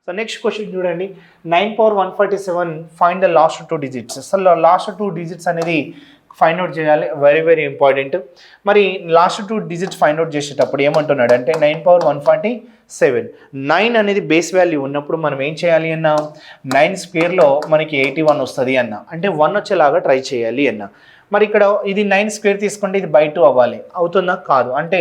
So next question చూడండి, 9 power 147 find the last 2 digits. అసలు last 2 digits అనేది find out చేయాలి, వెరీ వెరీ ఇంపార్టెంట్. మరి లాస్ట్ 2 డిజిట్స్ ఫైండ్ అవుట్ చేసేటప్పుడు ఏమంటున్నాడు అంటే 9 పవర్ 147, 9 అనేది బేస్ వాల్యూ ఉన్నప్పుడు మనం ఏం చేయాలి అన్న 9 స్క్వేర్లో మనకి 81 వస్తుంది అన్న, అంటే 1 వచ్చేలాగా ట్రై చేయాలి అన్న. మరి ఇక్కడ ఇది 9 స్క్వేర్ తీసుకుంటే ఇది బై 2 అవ్వాలి, అవుతుందా? కాదు. అంటే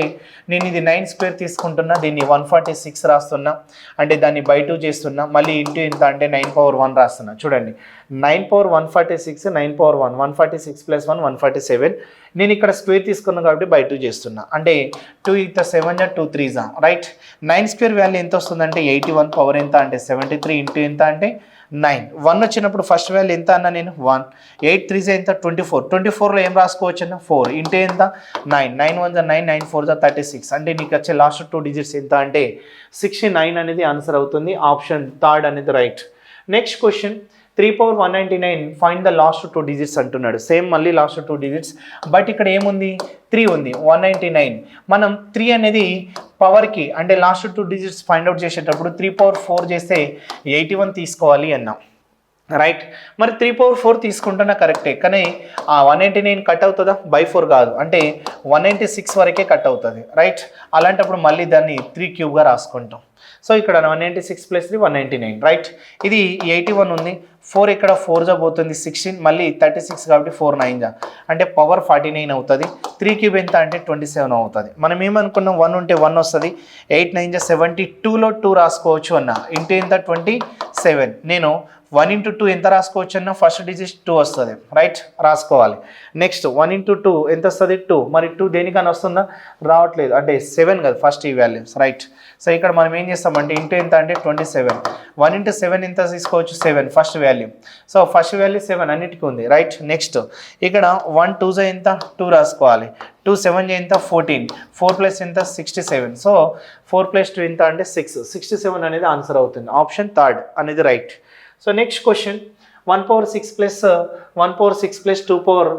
నేను ఇది 9 స్క్వేర్ తీసుకుంటున్నా, దీన్ని 146 రాస్తున్నా, అంటే దాన్ని బై 2 చేస్తున్నా, మళ్ళీ ఇంటూ ఎంత అంటే 9 పవర్ 1 రాస్తున్నా. చూడండి, 9 పవర్ 146, 9 పవర్ 1, 146 + 1 147. నేను ఇక్కడ స్క్వేర్ తీసుకున్నాను కాబట్టి బై 2 చేస్తున్నా, అంటే 2 × 7 2 3 రైట్. 9 స్క్వేర్ వాల్యూ ఎంత వస్తుందంటే 81, పవర్ ఎంత అంటే 73, ఇంటూ ఎంత అంటే 9. 1 వచ్చినప్పుడు ఫస్ట్ వాల్యూ ఎంత అన్న నేను 1, 8 3 ఎంత 24, 24లో ఏం రాసుకోవచ్చు అన్న 4, ఇంటూ ఎంత 9, 9 1 9, 9 4 36, అంటే నీకు వచ్చే లాస్ట్ 2 డిజిట్స్ ఎంత అంటే 69 అనేది ఆన్సర్ అవుతుంది. ఆప్షన్ థర్డ్ అనేది right. Next question, 3 power 199 find the last 2 digits అంటున్నాడు. సేమ్ మళ్ళీ లాస్ట్ 2 డిజిట్స్, బట్ ఇక్కడ ఏముంది 3 ఉంది, 199. మనం 3 అనేది పవర్కి అంటే లాస్ట్ 2 డిజిట్స్ ఫైండ్ అవుట్ చేసేటప్పుడు 3 పవర్ 4 చేస్తే 81 తీసుకోవాలి అన్నాం, రైట్. మరి 3 పవర్ 4 తీసుకుంటున్నా కరెక్టే, కానీ ఆ 199 కట్ అవుతుందా? బై 4 కాదు, అంటే 196 వరకే కట్ అవుతుంది, రైట్. అలాంటప్పుడు మళ్ళీ దాన్ని 3 క్యూబ్గా రాసుకుంటాం. సో ఇక్కడ 196 + 3 199, రైట్. ఇది 81 ఉంది, 4 ఇక్కడ 4 పోతుంది 16, మళ్ళీ 36 కాబట్టి 4 9 అంటే పవర్ 49 అవుతుంది. 3 క్యూబ్ ఎంత అంటే 27 అవుతుంది. మనం ఏమనుకున్నాం 1 ఉంటే 1 వస్తుంది, 8 9 72లో 2 రాసుకోవచ్చు అన్న, ఇంటూ ఎంత 27. నేను 1 × 2 ఎంత రాసుకోవచ్చు అన్న, ఫస్ట్ డిజిట్ 2 వస్తుంది, రైట్, రాసుకోవాలి. నెక్స్ట్ 1 × 2 ఎంత వస్తుంది 2, మరి 2 దేనికన్నా వస్తుందా? రావట్లేదు, అంటే 7 కదా ఫస్ట్ ఈ వాల్యూస్, రైట్. సో ఇక్కడ మనం ఏం చేస్తామంటే ఇంటూ ఎంత అంటే 27, 1 × 7 ఎంత తీసుకోవచ్చు 7 first value. So first value 7 అన్నిటికీ ఉంది, రైట్. నెక్స్ట్ ఇక్కడ 1 2 ఎంత 2 రాసుకోవాలి, 2 7 ఎంత 14, 4 + ఎంత 67. సో 4 + 2 ఎంత అంటే 6, 67 అనేది ఆన్సర్ అవుతుంది. ఆప్షన్ థర్డ్ అనేది right. So next question, 1 power 6 + 1 power 6 + 2 power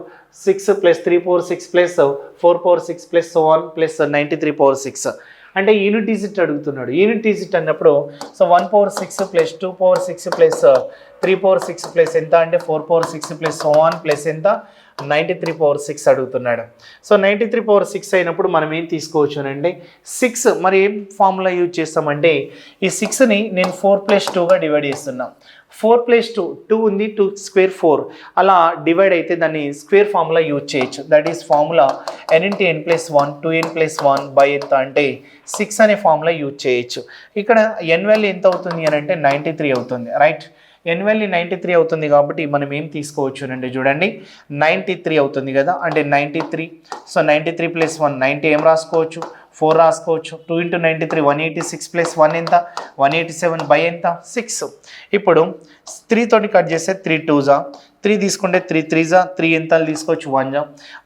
6 + 3 power 6 + 4 power 6 + so on + 93 power 6, అంటే యూనిట్ డిజిట్ అడుగుతున్నాడు. యూనిట్ డిజిట్ అన్నప్పుడు సో 1 పవర్ 6 + 2 పవర్ 6 + 3 పవర్ 6 + ఎంత అంటే 4 పవర్ 6 + so on + ఎంత 93 పవర్ 6 అడుగుతున్నాడు. సో 93 పవర్ 6 అయినప్పుడు మనం ఏం తీసుకోవచ్చు అంటే 6, మరి ఏం ఫార్ములా యూజ్ చేస్తామంటే ఈ 6ని నేను 4 + 2గా డివైడ్ చేస్తున్నాం. 4 + 2, 2 ఉంది, 2 స్క్వేర్ 4, అలా డివైడ్ అయితే దాన్ని స్క్వేర్ ఫార్ములా యూజ్ చేయొచ్చు. That is formula n × n + 1 2n + 1 by ఎంత అంటే 6 అనే ఫార్ములా యూజ్ చేయొచ్చు. ఇక్కడ n వాల్యూ ఎంత అవుతుంది అని అంటే 93 అవుతుంది, రైట్. n వాల్యూ 93 అవుతుంది కాబట్టి మనం ఏం తీసుకోవచ్చు అంటే చూడండి 93 అవుతుంది కదా, అంటే 93. సో 93 + 1 90 ఏం రాసుకోవచ్చు 4 రాసుకోవచ్చు. 2 × 93 186 + 1 ఎంత 187 బై ఎంత 6. ఇప్పుడు 3 తోటి కట్ చేస్తే 3 2s, 3 తీసుకుంటే 3 3s, 3 ఎంత తీసుకోవచ్చు 1,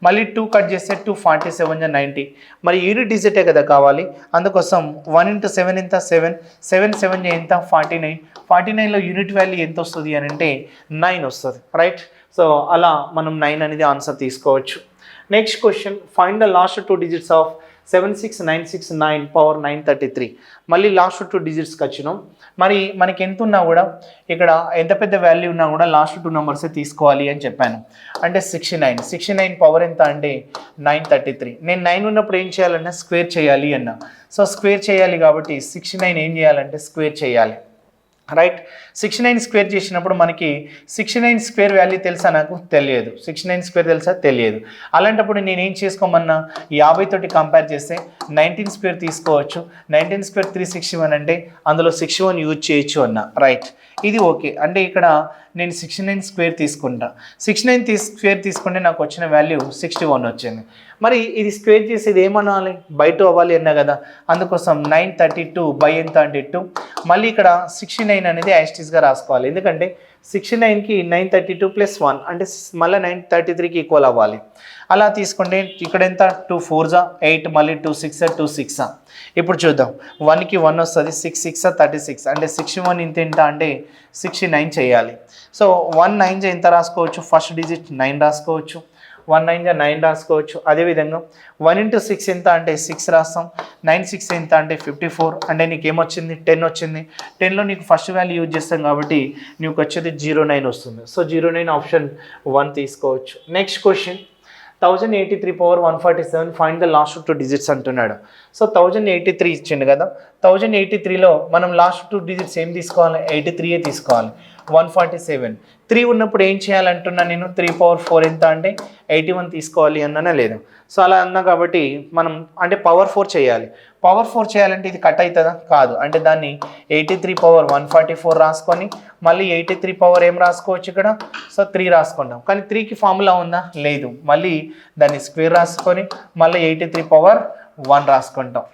మళ్ళీ 2 కట్ చేస్తే 2 47 90. మరి యూనిట్ డిజిటే కదా కావాలి, అందుకోసం 1 × 7 ఎంత 7, 7 7 ఎంత 49, 49లో యూనిట్ వాల్యూ ఎంత వస్తుంది అని అంటే 9 వస్తుంది, రైట్. సో అలా మనం 9 అనేది ఆన్సర్ తీసుకోవచ్చు. Next question, find the last 2 digits of 76969 power 933. మళ్ళీ లాస్ట్ 2 డిజిట్స్కి వచ్చినాం. మరి మనకి ఎంత ఉన్నా కూడా ఇక్కడ ఎంత పెద్ద వాల్యూ ఉన్నా కూడా లాస్ట్ 2 నెంబర్సే తీసుకోవాలి అని చెప్పాను, అంటే 69 పవర్ ఎంత అంటే 933. నేను 9 ఉన్నప్పుడు ఏం చేయాలన్నా స్క్వేర్ చేయాలి అన్న. సో స్క్వేర్ చేయాలి కాబట్టి 69 ఏం చేయాలంటే స్క్వేర్ చేయాలి, రైట్. 69 స్క్వేర్ చేసినప్పుడు మనకి 69 స్క్వేర్ వాల్యూ తెలుసా? నాకు తెలియదు. 69 స్క్వేర్ తెలుసా? తెలియదు. అలాంటప్పుడు నేను ఏం చేసుకోమన్నా 50 తోటి కంపేర్ చేస్తే 19 స్క్వేర్ తీసుకోవచ్చు. 19 స్క్వేర్ 361 అంటే అందులో 61 యూజ్ చేయొచ్చు అన్న, రైట్. ఇది ఓకే, అంటే ఇక్కడ నేను 69 స్క్వేర్ తీసుకుంటా. 69 స్క్వేర్ తీసుకుంటే నాకు వచ్చిన వాల్యూ 61 వచ్చింది. మరి ఇది స్క్వేర్ చేసేది ఏమనాలి? బై 2 అవ్వాలి అన్నా కదా, అందుకోసం 932 బై ఎంత అంటే 2. మళ్ళీ ఇక్కడ 69 అనేది యాస్టీస్గా రాసుకోవాలి, ఎందుకంటే 69కి 932 + 1 అంటే మళ్ళీ 933కి ఈక్వల్ అవ్వాలి. అలా తీసుకుంటే ఇక్కడ ఎంత 2 4s 8, మళ్ళీ 2 6 2 6. ఇప్పుడు చూద్దాం, 1కి 1 వస్తుంది, 6 6 36, అంటే 61 ఇంత ఎంత అంటే 69 చేయాలి. సో 1 9 ఎంత రాసుకోవచ్చు, ఫస్ట్ డిజిట్ 9 రాసుకోవచ్చు. 1 9 జా 9 రాసుకోవచ్చు. అదేవిధంగా 1 into 6 ఎంత అంటే 6 రాస్తాం. 9 6 ఎంత అంటే 54. అంటే నీకు ఏమొచ్చింది 10 వచ్చింది. 10లో నీకు ఫస్ట్ వాల్యూ యూజ్ చేస్తాం కాబట్టి నీకు వచ్చేది 09 వస్తుంది. సో 09 ఆప్షన్ 1 తీసుకోవచ్చు. Next question 1083 power 147 find the last 2 digits అంటున్నాడు. సో 1083 ఇచ్చిండు కదా, 1083లో మనం లాస్ట్ 2 డిజిట్స్ ఏం తీసుకోవాలి, 83 తీసుకోవాలి. 147 3 ఉన్నప్పుడు ఏం చేయాలంటున్నా నేను, 3 power 4 ఎంత అంటే 81 తీసుకోవాలి అన్నానా లేదా. సో అలా అన్నా కాబట్టి మనం అంటే పవర్ 4 చేయాలి. పవర్ 4 చేయాలంటే ఇది కట్ అవుతుందా, కాదు. అంటే దాన్ని 83 power 144 రాసుకొని మళ్ళీ 83 power ఏం రాసుకోవచ్చు ఇక్కడ, సో 3 రాసుకుంటాం. కానీ 3కి ఫార్ములా ఉందా, లేదు. మళ్ళీ దాన్ని స్క్వేర్ రాసుకొని మళ్ళీ 83 power 1 రాసుకుంటాం.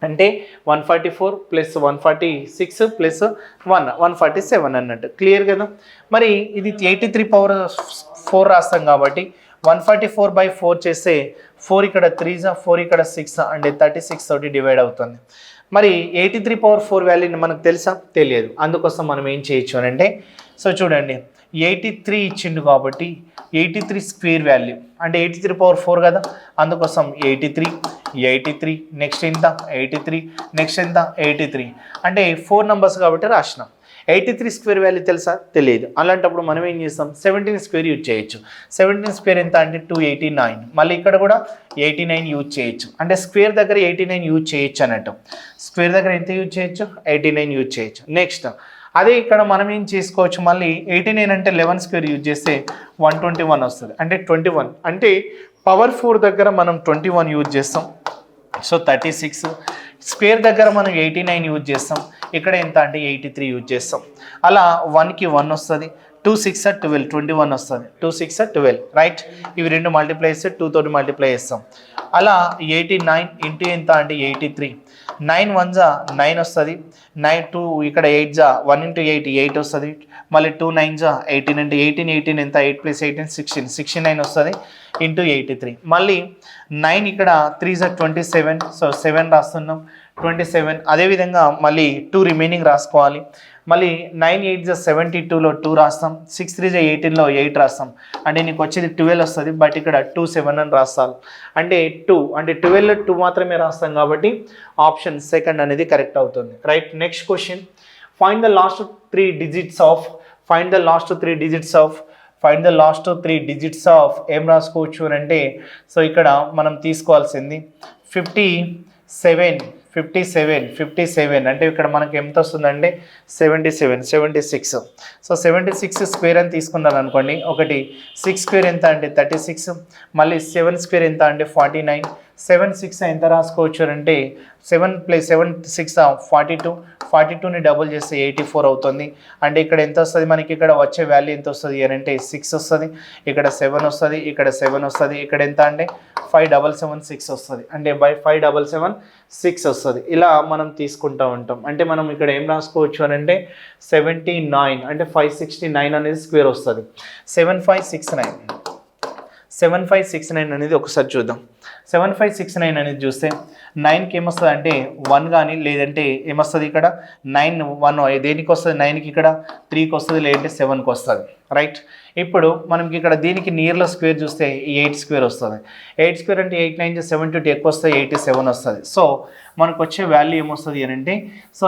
అంటే 144 ప్లస్ 146 ప్లస్ 147 అన్నట్టు. క్లియర్ కదా. మరి ఇది 83 power 4 రాస్తాం కాబట్టి 144/4 చేస్తే 4 ఇక్కడ 3 4 ఇక్కడ 6 అంటే 36 తోటి డివైడ్ అవుతుంది. మరి 83 power 4 వాల్యూని మనకు తెలుసా, తెలియదు. అందుకోసం మనం ఏం చేయొచ్చు అని అంటే, సో చూడండి 83 ఇచ్చిండు కాబట్టి 83 స్క్వేర్ వాల్యూ అంటే 83 power 4 కదా, అందుకోసం 83 నెక్స్ట్ ఎంత 83 నెక్స్ట్ ఎంత 83 అంటే 4 నెంబర్స్ కాబట్టి రాసినాం. 83 స్క్వేర్ వాల్యూ తెలుసా, తెలియదు. అలాంటప్పుడు మనం ఏం చేస్తాం, 17 స్క్వేర్ యూజ్ చేయొచ్చు. 17 స్క్వేర్ ఎంత అంటే 289. మళ్ళీ ఇక్కడ కూడా 89 యూజ్ చేయొచ్చు. అంటే స్క్వేర్ దగ్గర 89 యూజ్ చేయొచ్చు అన్నట్టు. స్క్వేర్ దగ్గర ఎంత యూజ్ చేయొచ్చు, 89 యూజ్ చేయొచ్చు. నెక్స్ట్ అదే ఇక్కడ మనం ఏం చేసుకోవచ్చు, మళ్ళీ 89 అంటే 11 స్క్వేర్ యూజ్ చేస్తే 121 వస్తుంది. అంటే 21 అంటే పవర్ 4 దగ్గర మనం 21 యూజ్ చేస్తాం. సో 36 స్క్వేర్ దగ్గర మనం 89 యూజ్ చేస్తాం. ఇక్కడ ఎంత అంటే 83 యూజ్ చేస్తాం. అలా 1కి 1 వస్తుంది. 2 6 12 21 వస్తుంది. 2 6 12 రైట్. ఇవి రెండు మల్టిప్లై చేస్తే 2 తోటి మల్టిప్లై చేస్తాం. అలా 89 ఇంటూ ఎంత అంటే 83. 9 1 జా 9 వస్తుంది. 9 2 ఇక్కడ 8 జా 1 into 8 8 వస్తుంది. మళ్ళీ 2 9 జా 18 అంటే 18 ఎంత 8 + 18 69 వస్తుంది ఇంటూ 83. మళ్ళీ 9 ఇక్కడ 3 జా 27. సో 7 రాస్తున్నాం 27. అదేవిధంగా మళ్ళీ 2 రిమైనింగ్ రాసుకోవాలి. మళ్ళీ 9 8 జా 72లో 2 రాస్తాం. 6 3 జా 18లో 8 రాస్తాం. అంటే నీకు వచ్చేది 12 వస్తుంది. బట్ ఇక్కడ 2 7 అని రాస్తాను. అంటే 2 అంటే 12లో 2 మాత్రమే రాస్తాం కాబట్టి ఆప్షన్ సెకండ్ అనేది కరెక్ట్ అవుతుంది. Right. Next question find the last 3 digits of ఏం రాసుకోవచ్చు అని అంటే, సో ఇక్కడ మనం తీసుకోవాల్సింది 57 అంటే ఇక్కడ మనకి ఎంత వస్తుందంటే 76. సో 76 స్క్వేర్ అని తీసుకున్నారు అనుకోండి. ఒకటి 6 స్క్వేర్ ఎంత అంటే 36. మళ్ళీ 7 స్క్వేర్ ఎంత అంటే 49. 7 6 ఎంత రాసుకోవచ్చు అంటే 7 + 7 6 42. 42ని డబుల్ చేస్తే 84 అవుతుంది. అంటే ఇక్కడ ఎంత వస్తుంది మనకి, ఇక్కడ వచ్చే వాల్యూ ఎంత వస్తుంది అని అంటే 6 వస్తుంది. ఇక్కడ 7 వస్తుంది, ఇక్కడ 7 వస్తుంది. ఇక్కడ ఎంత అంటే 5776 వస్తుంది. అంటే 5776 వస్తుంది. ఇలా మనం తీసుకుంటూ ఉంటాం. అంటే మనం ఇక్కడ ఏం రాసుకోవచ్చు అని అంటే 79 అంటే 569 అనేది స్క్వేర్ వస్తుంది. 7569 అనేది ఒకసారి చూద్దాం. 7569 అనేది చూస్తే 9కి ఏమొస్తుంది అంటే 1 కానీ లేదంటే ఏమొస్తుంది ఇక్కడ 9 1 దేనికి వస్తుంది, 9కి ఇక్కడ 3కి వస్తుంది లేదంటే 7కి వస్తుంది. రైట్. ఇప్పుడు మనకి ఇక్కడ దీనికి నియర్లో స్క్వేర్ చూస్తే 8 స్క్వేర్ వస్తుంది. 8 స్క్వేర్ అంటే 8 9 72 ఎక్కువ వస్తే 87 వస్తుంది. సో మనకు వచ్చే వాల్యూ ఏమొస్తుంది అని అంటే, so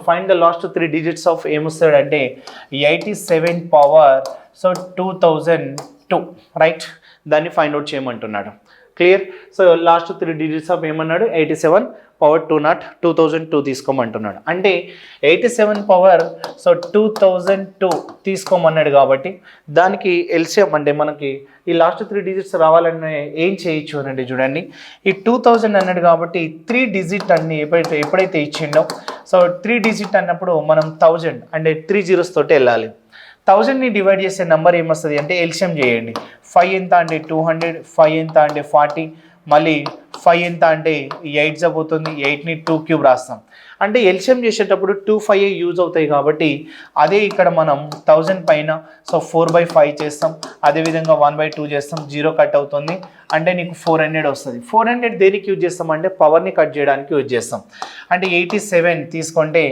find the last 3 digits of ఏమొస్తుంది అంటే 87 పవర్ సో 2002. రైట్. దాన్ని ఫైండ్ అవుట్ చేయమంటున్నాడు. Clear. So last 3 digits of ఏమన్నాడు, 87 పవర్ 2002 తీసుకోమంటున్నాడు. అంటే 87 పవర్ సో 2002 తీసుకోమన్నాడు కాబట్టి దానికి ఎల్సిఎం అంటే మనకి ఈ లాస్ట్ 3 డిజిట్స్ రావాలనే ఏం చేయొచ్చు అని అంటే, చూడండి ఈ 2000 అన్నాడు కాబట్టి 3 డిజిట్ అన్ని ఎప్పుడైతే ఇచ్చిండో, సో 3 డిజిట్ అన్నప్పుడు మనం 1000 అంటే 3 zeros తోటి వెళ్ళాలి. 1000ని డివైడ్ చేసే నెంబర్ ఏమొస్తుంది అంటే ఎల్సిఎం చేయండి. 5 ఎంత అంటే 200, 5 ఎంత అంటే 40, మళ్ళీ 5 ఎంత అంటే 8 జపోతుంది. 8ని 2 క్యూబ్ రాస్తాం. అంటే ఎల్సిఎం చేసేటప్పుడు 2 5 యూజ్ అవుతాయి కాబట్టి అదే ఇక్కడ మనం 1000 పైన సో 4/5 చేస్తాం. అదేవిధంగా 1/2 చేస్తాం. 0 కట్ అవుతుంది. అంటే నీకు 400 వస్తుంది. 400 దేనికి యూజ్ చేస్తాం అంటే పవర్ని కట్ చేయడానికి యూజ్ చేస్తాం. అంటే 87 తీసుకుంటే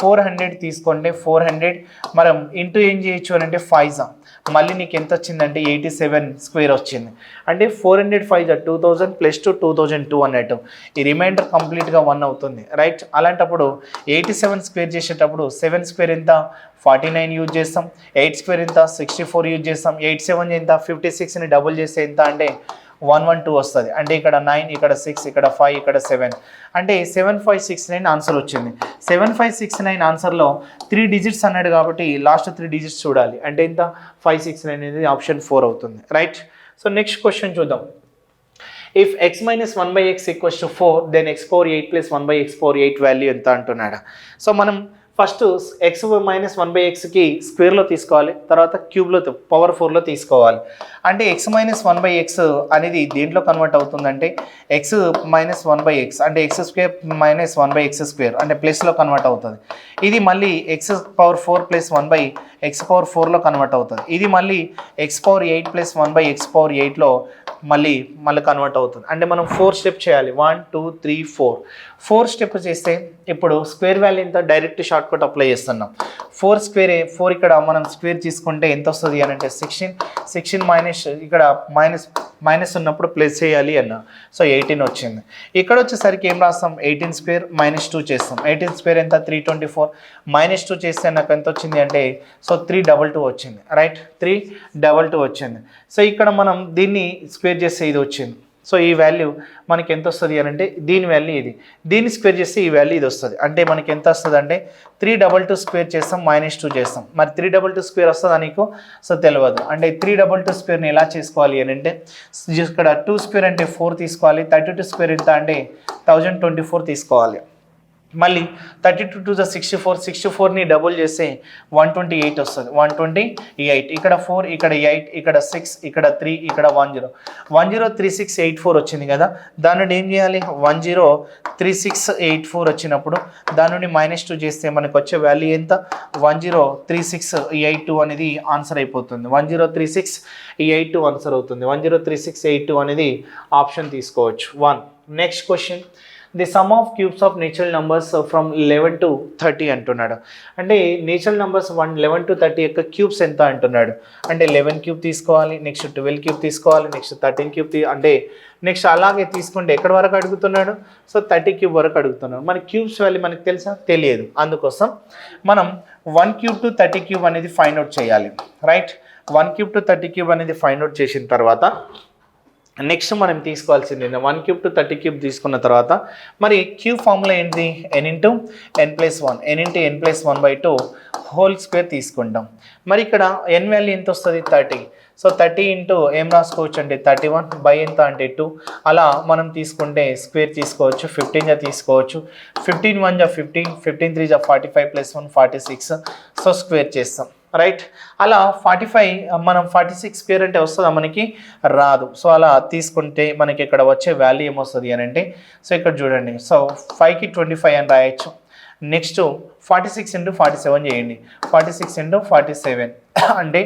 400 తీసుకుంటే 400 మనం ఇంటూ ఏం చేయొచ్చు అని అంటే 5 మళ్ళీ నీకు ఎంత వచ్చిందంటే 87 స్క్వేర్ వచ్చింది. అంటే 400 5 2000 ప్లస్ 2002 అన్నట్టు ఈ రిమైండర్ కంప్లీట్గా 1 అవుతుంది రైట్. అలాంటప్పుడు 87 స్క్వేర్ చేసేటప్పుడు 7 స్క్వేర్ ఎంత 49 యూజ్ చేస్తాం, 8 స్క్వేర్ ఎంత 64 యూజ్ చేస్తాం, 87 ఎంత 56ని డబుల్ చేస్తే ఎంత అంటే 112 వస్తుంది. అంటే ఇక్కడ 9 ఇక్కడ 6 ఇక్కడ 5 ఇక్కడ 7 అంటే 7569 ఆన్సర్ వచ్చింది. 7569 ఆన్సర్లో 3 డిజిట్స్ అన్నాడు కాబట్టి లాస్ట్ 3 డిజిట్స్ చూడాలి. అంటే ఇంత 569 అనేది ఆప్షన్ 4 అవుతుంది రైట్. సో నెక్స్ట్ క్వశ్చన్ చూద్దాం. If x minus 1/x equals to 4 then x power 8 plus 1/x power 8 value ఎంత అంటున్నాడు. సో మనం ఫస్ట్ x మైనస్ 1/xకి స్క్వేర్లో తీసుకోవాలి, తర్వాత క్యూబ్లో పవర్ 4లో తీసుకోవాలి. అంటే x మైనస్ 1/x అనేది దేంట్లో కన్వర్ట్ అవుతుందంటే x మైనస్ 1/x అంటే x square minus 1/x square అంటే ప్లస్లో కన్వర్ట్ అవుతుంది. ఇది మళ్ళీ x power 4 plus 1/x power 4లో కన్వర్ట్ అవుతుంది. ఇది మళ్ళీ x power 8 plus 1/x power 8లో మళ్ళీ కన్వర్ట్ అవుతుంది. అంటే మనం 4 స్టెప్ చేయాలి. 1 2 3 4 స్టెప్ చేస్తే ఇప్పుడు స్క్వేర్ వాల్యూ ఎంత డైరెక్ట్ షార్ట్ కట్ అప్లై చేస్తున్నాం. 4 స్క్వేర్ 4 ఇక్కడ మనం స్క్వేర్ తీసుకుంటే ఎంత వస్తుంది అని అంటే 16 మైనస్ ఇక్కడ మైనస్ ఉన్నప్పుడు ప్లస్ చేయాలి అన్న. సో 18 వచ్చింది. ఇక్కడ వచ్చేసరికి ఏం రాస్తాం 18 స్క్వేర్ మైనస్ 2 చేస్తాం. 18 స్క్వేర్ ఎంత 324 మైనస్ 2 చేస్తే నాకు ఎంత వచ్చింది అంటే సో 322 వచ్చింది రైట్. 322 వచ్చింది. సో ఇక్కడ మనం దీన్ని స్క్వేర్ చేస్తే ఇది వచ్చింది. సో ఈ వాల్యూ మనకి ఎంత వస్తుంది అని అంటే దీని వాల్యూ ఇది, దీన్ని స్క్వేర్ చేస్తే ఈ వాల్యూ ఇది వస్తుంది. అంటే మనకి ఎంత వస్తుంది అంటే 322 స్క్వేర్ చేస్తాం మైనస్ 2 చేస్తాం. మరి 322 స్క్వేర్ వస్తుందా నీకు సో తెలియదు. అంటే 322 స్క్వేర్ని ఎలా చేసుకోవాలి అని అంటే ఇక్కడ 2 స్క్వేర్ అంటే 4 తీసుకోవాలి, 32 స్క్వేర్ ఎంత అంటే 1024 తీసుకోవాలి. మళ్ళీ 32 to the 64ని డబుల్ చేస్తే 128 వస్తుంది. 128 ఇక్కడ 4 ఇక్కడ 8 ఇక్కడ 6 ఇక్కడ 3 ఇక్కడ 103684 వచ్చింది కదా. దాని నుండి ఏం చేయాలి 103684 వచ్చినప్పుడు దాని నుండి మైనస్ 2 చేస్తే మనకు వచ్చే వాల్యూ ఎంత 103682 అనేది ఆన్సర్ అయిపోతుంది. 103682 ఆన్సర్ అవుతుంది. 103682 అనేది ఆప్షన్ తీసుకోవచ్చు 1. Next question the some of cubes of natural numbers from 11 to 30 అంటున్నాడు. అంటే నేచురల్ నెంబర్స్ 11 to 30 యొక్క క్యూబ్స్ ఎంత అంటున్నాడు. అంటే 11 క్యూబ్ తీసుకోవాలి, నెక్స్ట్ 12 క్యూబ్ తీసుకోవాలి, నెక్స్ట్ 13 క్యూబ్ అంటే నెక్స్ట్ అలాగే తీసుకుంటే ఎక్కడి వరకు అడుగుతున్నాడు సో 30 క్యూబ్ వరకు అడుగుతున్నాడు. మన క్యూబ్స్ వాల్యూ మనకు తెలుసా తెలియదు. అందుకోసం మనం 1 క్యూబ్ టు 30 క్యూబ్ అనేది ఫైండ్ అవుట్ చేయాలి రైట్. 1 క్యూబ్ టు 30 క్యూబ్ అనేది ఫైండ్ అవుట్ చేసిన తర్వాత నెక్స్ట్ మనం తీసుకోవాల్సింది 1 క్యూబ్ టు 30 క్యూబ్ తీసుకున్న తర్వాత మరి క్యూబ్ ఫార్ములా ఏంటి n into n+1 n into n+1/2 whole square తీసుకుంటాం. మరి ఇక్కడ n వాల్యూ ఎంత వస్తుంది 30. సో 30 ఇంటూ ఏం రాసుకోవచ్చు అంటే 31 బై ఎంత అంటే 2 అలా మనం తీసుకుంటే స్క్వేర్ తీసుకోవచ్చు. 15 తీసుకోవచ్చు. 15 1 15 15 3 45 + 1 46 సో స్క్వేర్ చేస్తాం రైట్. అలా 45 మనం 46 స్క్వేర్ అంటే వస్తుందా మనకి రాదు. సో అలా తీసుకుంటే మనకి ఇక్కడ వచ్చే వాల్యూ ఏమొస్తుంది అని అంటే సో ఇక్కడ చూడండి సో 5కి 25 అని రాయొచ్చు. నెక్స్ట్ 46 ఇంటూ 47 చేయండి. 46 ఇంటూ 47 అంటే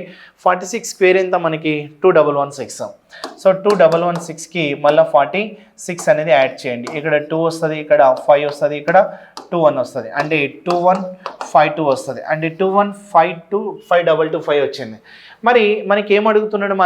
46 స్క్వేర్ ఎంత మనకి 2116. సో 2116కి మళ్ళీ 46 అనేది యాడ్ చేయండి. ఇక్కడ 2 వస్తుంది, ఇక్కడ 5 వస్తుంది, ఇక్కడ 21 వస్తుంది. అంటే 2152 వస్తుంది. అంటే 522 వచ్చింది. మరి మనకి ఏం అడుగుతున్నాడు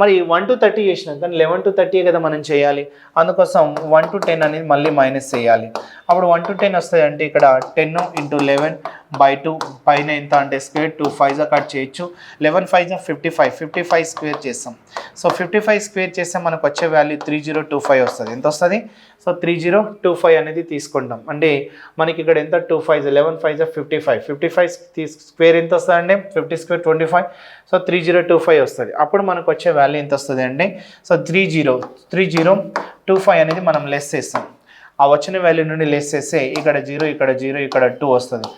మరి 1 to 30 చేసినాం కానీ 11 to 30 కదా మనం చేయాలి. అందుకోసం 1 to 10 అనేది మళ్ళీ మైనస్ చేయాలి. అప్పుడు 1 to 10 వస్తుంది. అంటే ఇక్కడ 10 ఇంటూ 11/2 పైన ఎంత అంటే స్క్వేర్ 2 5 కట్ చేయొచ్చు. 11 5 55 స్క్వేర్ చేస్తాం. సో 55 స్క్వేర్ చేస్తే మనకు వచ్చే వాల్యూ 3025 వస్తుంది. ఎంత వస్తుంది సో 3025 అనేది తీసుకుంటాం. అంటే మనకి ఇక్కడ ఎంత 25 11 5 55 స్క్వేర్ ఎంత వస్తుంది అంటే 50 స్క్వేర్ 25 సో 3025 వస్తుంది. అప్పుడు మనకు వచ్చే వాల్యూ ఎంత వస్తుంది అంటే సో 3025 అనేది మనం లెస్ చేస్తాం. ఆ వచ్చిన వాల్యూ నుండి లెస్ చేస్తే ఇక్కడ 0 ఇక్కడ 0 ఇక్కడ 2 వస్తుంది.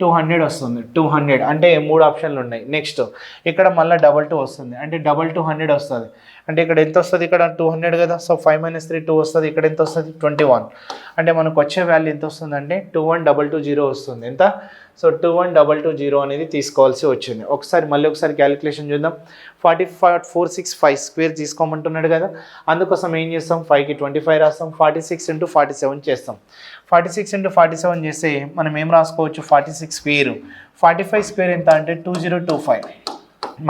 200 వస్తుంది. 200 అంటే 3 ఆప్షన్లు ఉన్నాయి. నెక్స్ట్ ఇక్కడ మళ్ళీ 22 వస్తుంది. అంటే 200 వస్తుంది. అంటే ఇక్కడ ఎంత వస్తుంది ఇక్కడ 200 కదా. సో 5 - 3 2 వస్తుంది. ఇక్కడ ఎంత వస్తుంది 21. అంటే మనకు వచ్చే వాల్యూ ఎంత వస్తుంది అంటే 21220 వస్తుంది. ఎంత సో 21220 అనేది తీసుకోవాల్సి వచ్చింది. మళ్ళీ ఒకసారి క్యాలిక్యులేషన్ చూద్దాం. 465 స్క్వేర్ తీసుకోమంటున్నాడు కదా. అందుకోసం ఏం చేస్తాం 5కి 25 రాస్తాం. 46 ఇంటూ 47 చేస్తాం. 46 into 47 చేస్తే మనం ఏం రాసుకోవచ్చు 46 స్క్వేర్ 45 స్క్వేర్ ఎంత అంటే 2025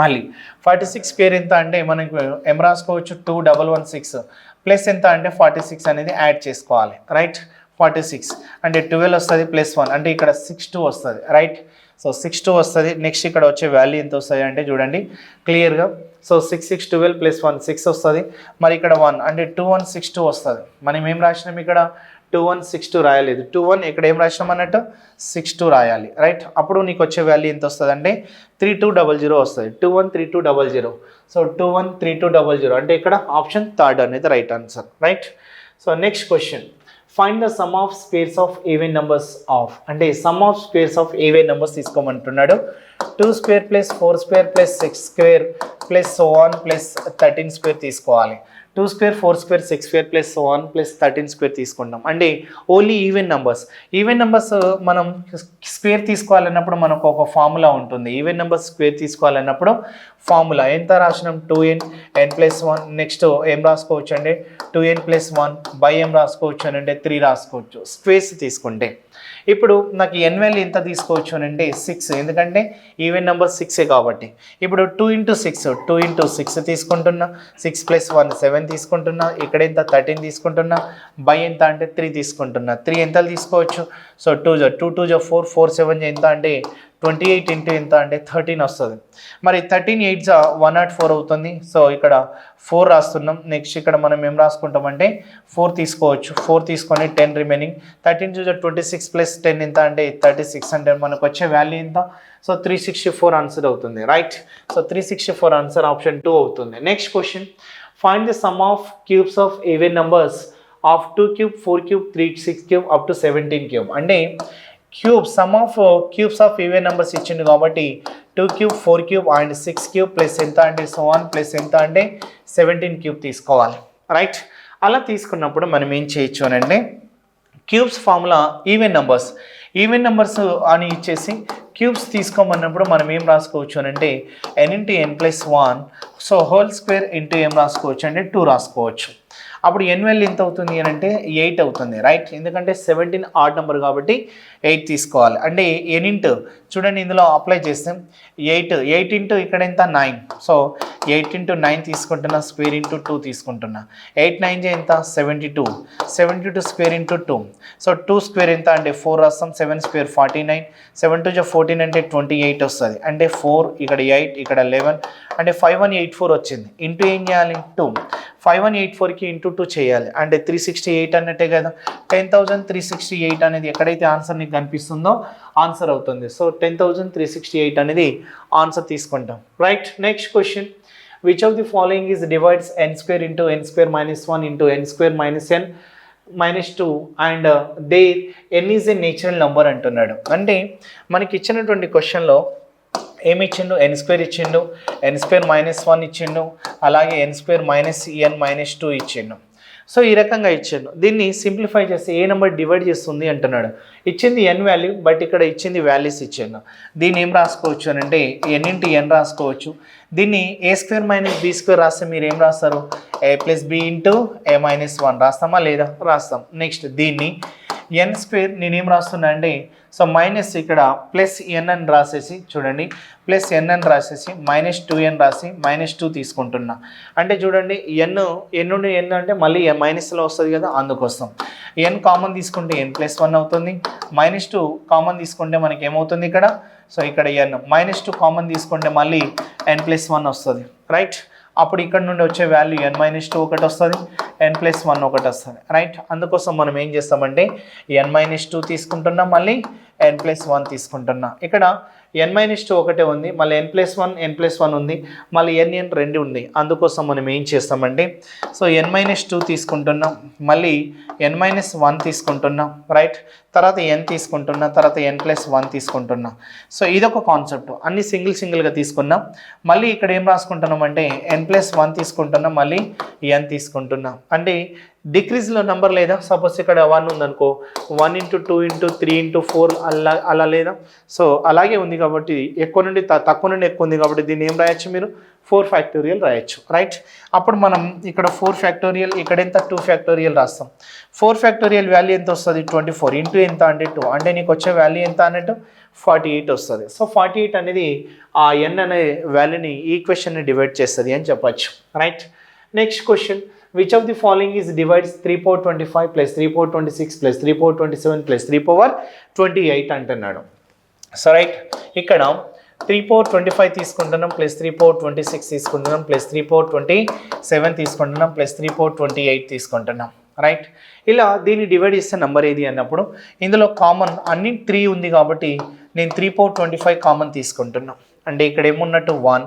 మళ్ళీ 46 స్క్వేర్ ఎంత అంటే మనకు ఏం రాసుకోవచ్చు 2116 ప్లస్ ఎంత అంటే 46 అనేది యాడ్ చేసుకోవాలి రైట్ 46 అంటే 12 వస్తుంది ప్లస్ 1 అంటే ఇక్కడ 62 వస్తుంది రైట్ సో 62 వస్తుంది నెక్స్ట్ ఇక్కడ వచ్చే వాల్యూ ఎంత వస్తుంది అంటే చూడండి క్లియర్గా సో 6 6 12 ప్లస్ 1 6 వస్తుంది మరి ఇక్కడ 1 అంటే 2162 వస్తుంది మనం ఏం రాసినాం ఇక్కడ 2162 రాయలేదు 21 ఇక్కడ ఏం రాసినాం అన్నట్టు 62 రాయాలి రైట్ అప్పుడు నీకు వచ్చే వాల్యూ ఎంత వస్తుంది అంటే 3200 వస్తుంది 213200 సో 213200 అంటే ఇక్కడ ఆప్షన్ థర్డ్ అనేది right answer right so next question find the sum of squares of even numbers of అంటే sum of squares of even numbers తీసుకోమంటున్నాడు 2 square plus 4 square plus 6 square plus so on plus 13 square తీసుకోవాలి 2 square 4 square 6 square plus so on plus 13 square తీసుకుంటాం అంటే only even numbers మనం square తీసుకోవాలన్నప్పుడు మనకు ఒక formula ఉంటుంది ఈవెన్ నెంబర్స్ స్క్వేర్ తీసుకోవాలన్నప్పుడు ఫార్ములా ఎంత రాసినాం 2n n ప్లస్ 1 నెక్స్ట్ ఏం రాసుకోవచ్చు అంటే 2n ప్లస్ 1 బై ఏం రాసుకోవచ్చు అని అంటే 3 రాసుకోవచ్చు స్క్వేర్స్ తీసుకుంటే ఇప్పుడు నాకు n వాల్యూ ఎంత తీసుకోవచ్చు అని అంటే 6 ఎందుకంటే ఈవెన్ నెంబర్ 6 కాబట్టి ఇప్పుడు 2 into 6 తీసుకుంటున్నా 6 ప్లస్ 1 7 తీసుకుంటున్నా ఇక్కడ ఎంత 13 తీసుకుంటున్నా బై ఎంత అంటే 3 తీసుకుంటున్నా 3 ఎంత తీసుకోవచ్చు సో 2 2 4 4 7 ఎంత అంటే 28 ఇంటూ ఎంత అంటే 13 వస్తుంది మరి 13 8 104 అవుతుంది సో ఇక్కడ 4 రాస్తున్నాం నెక్స్ట్ ఇక్కడ మనం ఏం రాసుకుంటామంటే 4 తీసుకోవచ్చు 4 తీసుకొని 10 రిమైనింగ్ 13 26 ప్లస్ 10 ఎంత అంటే 36 అంటే మనకు వచ్చే వాల్యూ ఎంత సో 364 ఆన్సర్ అవుతుంది రైట్ సో 364 ఆన్సర్ ఆప్షన్ 2 అవుతుంది next question find the sum of cubes of even numbers of 2 cube 4 cube 3 6 cube up to 17 cube అంటే cube sum of cubes of even numbers ఇచ్చింది కాబట్టి 2 cube 4 cube and 6 cube plus ఎంత అంటే so on plus ఎంత అంటే 17 cube తీసుకోవాలి right అలా తీసుకున్నప్పుడు మనం ఏం చేయొచ్చు అని అంటే క్యూబ్స్ ఫార్ములా ఈవెన్ నెంబర్స్ అని ఇచ్చేసి క్యూబ్స్ తీసుకోమన్నప్పుడు మనం ఏం రాసుకోవచ్చు అని అంటే n into n plus 1 so whole square into ఏం రాసుకోవచ్చు అంటే 2 రాసుకోవచ్చు అప్పుడు n వాల్యూ ఎంత అవుతుంది అని అంటే 8 అవుతుంది రైట్ ఎందుకంటే 17 ఆడ్ నెంబర్ కాబట్టి 8 తీసుకోవాలి అంటే n ఇంటూ చూడండి ఇందులో అప్లై చేస్తే 8 ఇంటూ ఇక్కడ ఎంత 9 సో 8 ఇంటూ 9 తీసుకుంటున్నా స్క్వేర్ ఇంటూ 2 తీసుకుంటున్నా 8 9 ఎంత 72 స్క్వేర్ ఇంటూ 2 సో 2 స్క్వేర్ ఎంత అంటే 4 రాస్తాం 7 స్క్వేర్ 49 7 2 14 అంటే 28 వస్తుంది అంటే 4 ఇక్కడ 8 ఇక్కడ 11 అంటే 5184 వచ్చింది ఇంటూ ఏం చేయాలి 2 5184కి ఇంటూ 2 చేయాలి అంటే 368 అన్నట్టే కదా 10,368 అనేది ఎక్కడైతే ఆన్సర్ నీకు కనిపిస్తుందో ఆన్సర్ అవుతుంది సో 10,368 అనేది ఆన్సర్ తీసుకుంటాం right next question which of the following is divides n square into n square minus 1 into n square minus n minus 2 and there n is a natural number అంటున్నాడు అంటే మనకి ఇచ్చినటువంటి క్వశ్చన్లో ఏమి ఇచ్చిండు n స్క్వేర్ ఇచ్చిండు n square minus 1 ఇచ్చిండు అలాగే n square minus n minus 2 ఇచ్చిండు సో ఈ రకంగా ఇచ్చిండు దీన్ని సింప్లిఫై చేస్తే ఏ నెంబర్ డివైడ్ చేస్తుంది అంటున్నాడు ఇచ్చింది n వాల్యూ బట్ ఇక్కడ ఇచ్చింది వాల్యూస్ ఇచ్చిండు దీన్ని ఏం రాసుకోవచ్చు అని అంటే n ఇంటూ n రాసుకోవచ్చు దీన్ని a square minus b square రాస్తే మీరు ఏం రాస్తారు a plus b into a minus 1 రాస్తామా లేదా రాస్తాం నెక్స్ట్ దీన్ని n స్క్వేర్ నేనేం రాస్తున్నా అంటే సో మైనస్ ఇక్కడ ప్లస్ n అని రాసేసి చూడండి ప్లస్ n అని రాసేసి మైనస్ 2n రాసి మైనస్ 2 తీసుకుంటున్నా అంటే చూడండి n నుండి n అంటే మళ్ళీ మైనస్లో వస్తుంది కదా అందుకోసం n కామన్ తీసుకుంటే n ప్లస్ 1 అవుతుంది మైనస్ 2 కామన్ తీసుకుంటే మనకి ఏమవుతుంది ఇక్కడ సో ఇక్కడ n మైనస్ 2 కామన్ తీసుకుంటే మళ్ళీ n ప్లస్ 1 వస్తుంది రైట్ అప్పుడు ఇక్కడ నుండి వచ్చే వాల్యూ n మైనస్ 2 ఒకటి వస్తుంది n ప్లస్ 1 ఒకటి వస్తుంది రైట్ అందుకోసం మనం ఏం చేస్తామంటే n మైనస్ 2 తీసుకుంటున్నాం మళ్ళీ n ప్లస్ 1 తీసుకుంటున్నా ఇక్కడ n మైనస్ 2 ఒకటే ఉంది మళ్ళీ n ప్లస్ 1 ఉంది మళ్ళీ n రెండు ఉంది అందుకోసం మనం ఏం చేస్తామంటే సో n మైనస్ 2 తీసుకుంటున్నాం మళ్ళీ n మైనస్ 1 తీసుకుంటున్నాం రైట్ తర్వాత n తీసుకుంటున్నా తర్వాత n ప్లస్ 1 తీసుకుంటున్నా సో ఇదొక కాన్సెప్ట్ అన్ని సింగిల్గా తీసుకున్నాం మళ్ళీ ఇక్కడ ఏం రాసుకుంటున్నాం అంటే n ప్లస్ 1 తీసుకుంటున్నాం మళ్ళీ n తీసుకుంటున్నాం అంటే డిక్రీజ్లో నెంబర్ లేదా? సపోజ్ ఇక్కడ 1 ఉందనుకో, 1 × 2 × 3 × 4 అలా లేదా? సో అలాగే ఉంది కాబట్టి ఎక్కువ నుండి తక్కువ నుండి ఎక్కువ ఉంది కాబట్టి దీన్ని ఏం రాయొచ్చు మీరు? 4 ఫ్యాక్టోరియల్ రాయొచ్చు, రైట్? అప్పుడు మనం ఇక్కడ 4 ఫ్యాక్టోరియల్, ఇక్కడ ఎంత? 2 ఫ్యాక్టోరియల్ రాస్తాం. 4 ఫ్యాక్టోరియల్ వాల్యూ ఎంత వస్తుంది? 24 ఇంటూ ఎంత అంటే 2, అంటే నీకు వచ్చే వాల్యూ ఎంత అన్నట్టు 48 వస్తుంది. సో 48 అనేది ఆ n అనే వాల్యూని ఈక్వేషన్ని డివైడ్ చేస్తుంది అని చెప్పచ్చు, right? Next question, which of the following is divides 3 power 25 plus 3 power 26 plus 3 power 27 plus 3 power 28 అంటున్నాడు. సో రైట్, ఇక్కడ 3 power 25 తీసుకుంటున్నాం, ప్లస్ 3 power 26 తీసుకుంటున్నాం, ప్లస్ 3 power 27 తీసుకుంటున్నాం, ప్లస్ 3 power 28 తీసుకుంటున్నాం, రైట్? ఇలా దీన్ని డివైడ్ చేస్తే నెంబర్ ఏది అన్నప్పుడు ఇందులో కామన్ అన్ని 3 ఉంది కాబట్టి నేను 3 power 25 కామన్ తీసుకుంటున్నాం. అంటే ఇక్కడ ఏమున్నట్టు 1.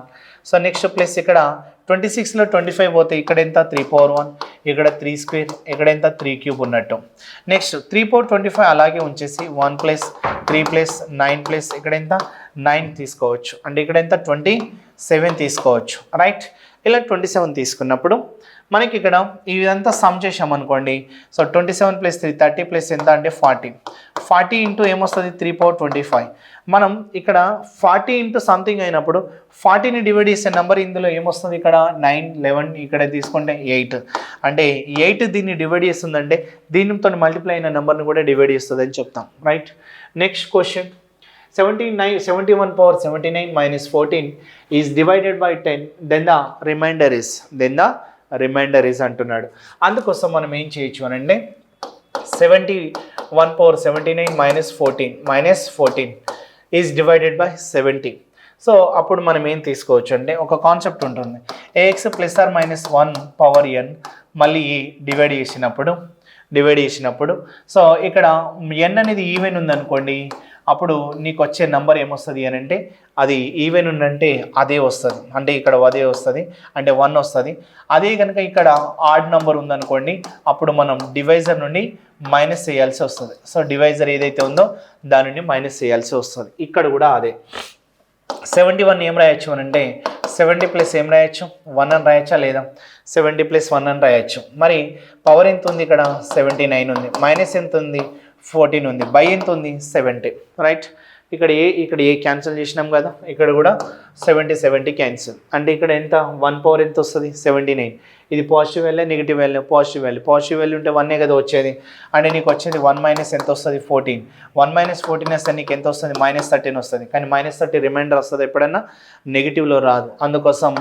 సో నెక్స్ట్ ప్లస్ ఇక్కడ 26లో 25 పోతే ఇక్కడ ఎంత? 3 power 1, ఇక్కడ 3 square, ఇక్కడ ఎంత? 3 cube ఉన్నట్టు. నెక్స్ట్ 3 power 25 అలాగే ఉంచేసి 1 ప్లస్ 3 ప్లస్ 9 ప్లస్ ఇక్కడ ఎంత? 9 తీసుకోవచ్చు. అంటే ఇక్కడ ఎంత? 27 తీసుకోవచ్చు, రైట్? ఇలా 27 తీసుకున్నప్పుడు మనకి ఇక్కడ ఇదంతా సమ్ చేసామనుకోండి. సో 27 ప్లస్ 3 30 ప్లస్ ఎంత అంటే 40 ఇంటూ ఏమొస్తుంది? 3 power 25. మనం ఇక్కడ 40 ఇంటూ సంథింగ్ అయినప్పుడు 40ని డివైడ్ చేసే నెంబర్ ఇందులో ఏమొస్తుంది? ఇక్కడ 9 11, ఇక్కడ తీసుకుంటే 8. అంటే 8 దీన్ని డివైడ్ చేస్తుందంటే దీనితో మల్టిప్లై అయిన నెంబర్ని కూడా డివైడ్ చేస్తుంది అని చెప్తాం, right? Next question, 71 power 79 minus 14 is divided by 10, then the remainder is అంటున్నాడు. అందుకోసం మనం ఏం చేయొచ్చు అనంటే 71 power 79 minus 14 is divided by 70. సో అప్పుడు మనం ఏం తీసుకోవచ్చు అంటే ఒక కాన్సెప్ట్ ఉంటుంది, ax plus or minus 1 power n మళ్ళీ డివైడ్ చేసినప్పుడు సో ఇక్కడ n అనేది ఈవెన్ ఉందనుకోండి, అప్పుడు నీకు వచ్చే నెంబర్ ఏమొస్తుంది అని అంటే అది ఈవెన్ ఉందంటే అదే వస్తుంది, అంటే ఇక్కడ అదే వస్తుంది, అంటే 1 వస్తుంది. అదే కనుక ఇక్కడ ఆడ్ నెంబర్ ఉందనుకోండి, అప్పుడు మనం డివైజర్ నుండి మైనస్ చేయాల్సి వస్తుంది. సో డివైజర్ ఏదైతే ఉందో దాని నుండి మైనస్ చేయాల్సి వస్తుంది. ఇక్కడ కూడా అదే 71 ఏం రాయొచ్చు అని అంటే 70 ప్లస్ ఏం రాయొచ్చు? 1 అని రాయొచ్చా లేదా? 70 ప్లస్ 1 అని రాయొచ్చు. మరి పవర్ ఎంత ఉంది? ఇక్కడ 79 ఉంది. మైనస్ ఎంత ఉంది? 14 ఉంది. బై ఎంత ఉంది? 70, రైట్? ఇక్కడ ఏ క్యాన్సిల్ చేసినాం కదా, ఇక్కడ కూడా 70 క్యాన్సిల్. అంటే ఇక్కడ ఎంత? 1 పవర్ ఎంత వస్తుంది? 79. ఇది positive value, negative value, positive value ఉంటే 1 కదా వచ్చేది. అంటే నీకు వచ్చేది 1 మైనస్ ఎంత వస్తుంది? 14. 1 మైనస్ 14 వస్తే నీకు ఎంత వస్తుంది? -13 వస్తుంది. కానీ -30 రిమైండర్ వస్తుంది, ఎప్పుడన్నా నెగిటివ్లో రాదు. అందుకోసం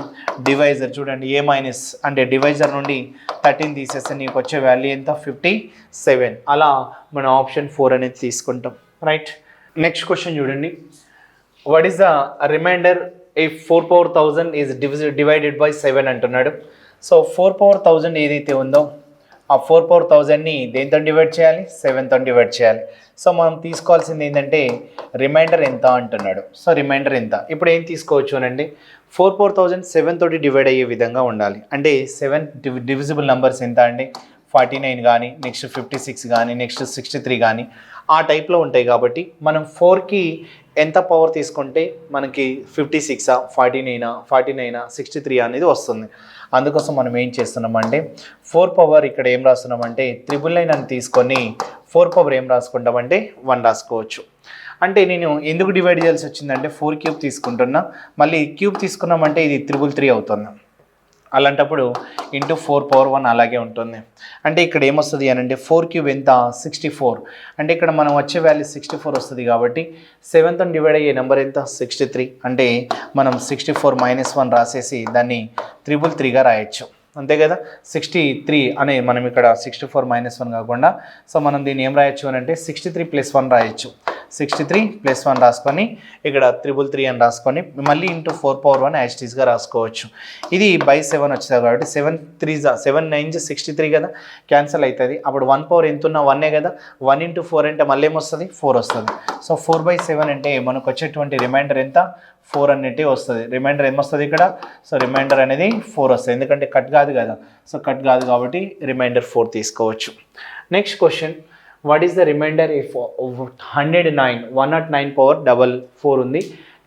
డివైజర్ చూడండి, ఏ మైనస్ అంటే డివైజర్ నుండి 13 తీసేస్తే నీకు వచ్చే వాల్యూ ఎంత? 57. అలా మనం ఆప్షన్ 4 అనేది తీసుకుంటాం, రైట్? నెక్స్ట్ క్వశ్చన్ చూడండి, what is the remainder if 4 power 1000 is divided by 7 అంటున్నాడు. సో 4 power 1000 ఏదైతే ఉందో ఆ 4 power 1000ని దేంతో డివైడ్ చేయాలి? 7తో డివైడ్ చేయాలి. సో మనం తీసుకోవాల్సింది ఏంటంటే రిమైండర్ ఎంత అంటున్నాడు. సో రిమైండర్ ఎంత? ఇప్పుడు ఏం తీసుకోవచ్చు అనండి, 4 power 1000 7 తోటి డివైడ్ అయ్యే విధంగా ఉండాలి. అంటే 7 డివిజిబుల్ నెంబర్స్ ఎంత అండి? 49 కానీ, నెక్స్ట్ 56 కానీ, నెక్స్ట్ 63 కానీ ఆ టైప్లో ఉంటాయి. కాబట్టి మనం 4కి ఎంత పవర్ తీసుకుంటే మనకి 56 49 63 అనేది వస్తుంది. అందుకోసం మనం ఏం చేస్తున్నామంటే 4 పవర్ ఇక్కడ ఏం రాస్తున్నామంటే 999 అని తీసుకొని 4 పవర్ ఏం రాసుకుంటామంటే 1 రాసుకోవచ్చు. అంటే నేను ఎందుకు డివైడ్ చేయాల్సి వచ్చిందంటే 4 క్యూబ్ తీసుకుంటున్నా, మళ్ళీ క్యూబ్ తీసుకున్నామంటే ఇది 333 అవుతుంది. అలాంటప్పుడు ఇంటూ 4 power 1 అలాగే ఉంటుంది. అంటే ఇక్కడ ఏమొస్తుంది అని అంటే 4 క్యూబ్ ఎంత? 64. అంటే ఇక్కడ మనం వచ్చే వాల్యూ 64 వస్తుంది. కాబట్టి 7తో డివైడ్ అయ్యే నెంబర్ ఎంత? 63. అంటే మనం 64 - 1 రాసేసి దాన్ని 333గా రాయొచ్చు, అంతే కదా. 63 అనే మనం ఇక్కడ 64 - 1 కాకుండా సో మనం దీన్ని ఏం రాయొచ్చు అని అంటే 63 + 1 రాయొచ్చు. 63 + 1 రాసుకొని ఇక్కడ 333 అని రాసుకొని మళ్ళీ ఇంటూ 4 power 1 యాజ్ ఇట్ ఈస్గా రాసుకోవచ్చు. ఇది బై 7 వచ్చింది కాబట్టి 7 9 63 కదా, క్యాన్సిల్ అవుతుంది. అప్పుడు 1 power ఎంత ఉన్నా 1 కదా, 1 × 4 అంటే మళ్ళీ ఏమొస్తుంది? 4 వస్తుంది. సో 4/7 అంటే మనకు వచ్చేటువంటి రిమైండర్ ఎంత? 4 అన్నట్టే వస్తుంది. రిమైండర్ ఏమొస్తుంది ఇక్కడ? సో రిమైండర్ అనేది 4 వస్తుంది, ఎందుకంటే కట్ కాదు కదా. సో కట్ కాదు కాబట్టి రిమైండర్ 4 తీసుకోవచ్చు. Next question, what is the remainder if 109 power 4 ఉంది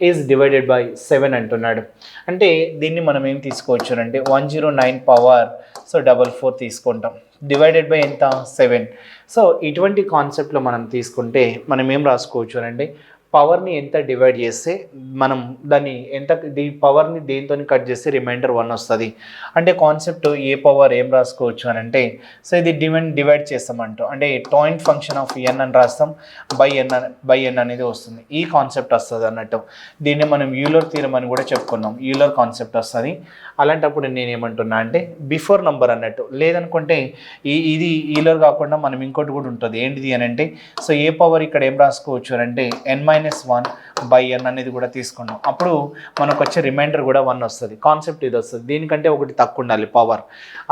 ఈజ్ డివైడెడ్ బై 7 అంటున్నాడు. అంటే దీన్ని మనం ఏం తీసుకోవచ్చు అంటే 109 power 4 తీసుకుంటాం. డివైడెడ్ బై ఎంత 7. సో ఇటువంటి కాన్సెప్ట్లో మనం తీసుకుంటే మనం ఏం రాసుకోవచ్చు అని అంటే పవర్ని ఎంత డివైడ్ చేస్తే మనం దాన్ని ఎంత పవర్ని దేంతో కట్ చేస్తే రిమైండర్ 1 వస్తుంది అంటే కాన్సెప్ట్ ఏ పవర్ ఏం రాసుకోవచ్చు అని అంటే సో ఇది డివైడ్ చేస్తామంటూ అంటే టాయింట్ ఫంక్షన్ ఆఫ్ ఎన్ అని రాస్తాం బై ఎన్ అనేది వస్తుంది ఈ కాన్సెప్ట్ వస్తుంది అన్నట్టు దీన్ని మనం యూలర్ థీరం అని కూడా చెప్పుకున్నాం యూలర్ కాన్సెప్ట్ వస్తుంది అలాంటప్పుడు నేను ఏమంటున్నా అంటే బిఫోర్ నంబర్ అన్నట్టు లేదనుకుంటే ఇది యూలర్ కాకుండా మనం ఇంకోటి కూడా ఉంటుంది ఏంటిది అని అంటే సో ఏ పవర్ ఇక్కడ ఏం రాసుకోవచ్చు అని అంటే n-1/n అనేది కూడా తీసుకున్నాం అప్పుడు మనకు వచ్చే రిమైండర్ కూడా 1 వస్తుంది కాన్సెప్ట్ ఇది వస్తుంది దీనికంటే ఒకటి తక్కువ ఉండాలి పవర్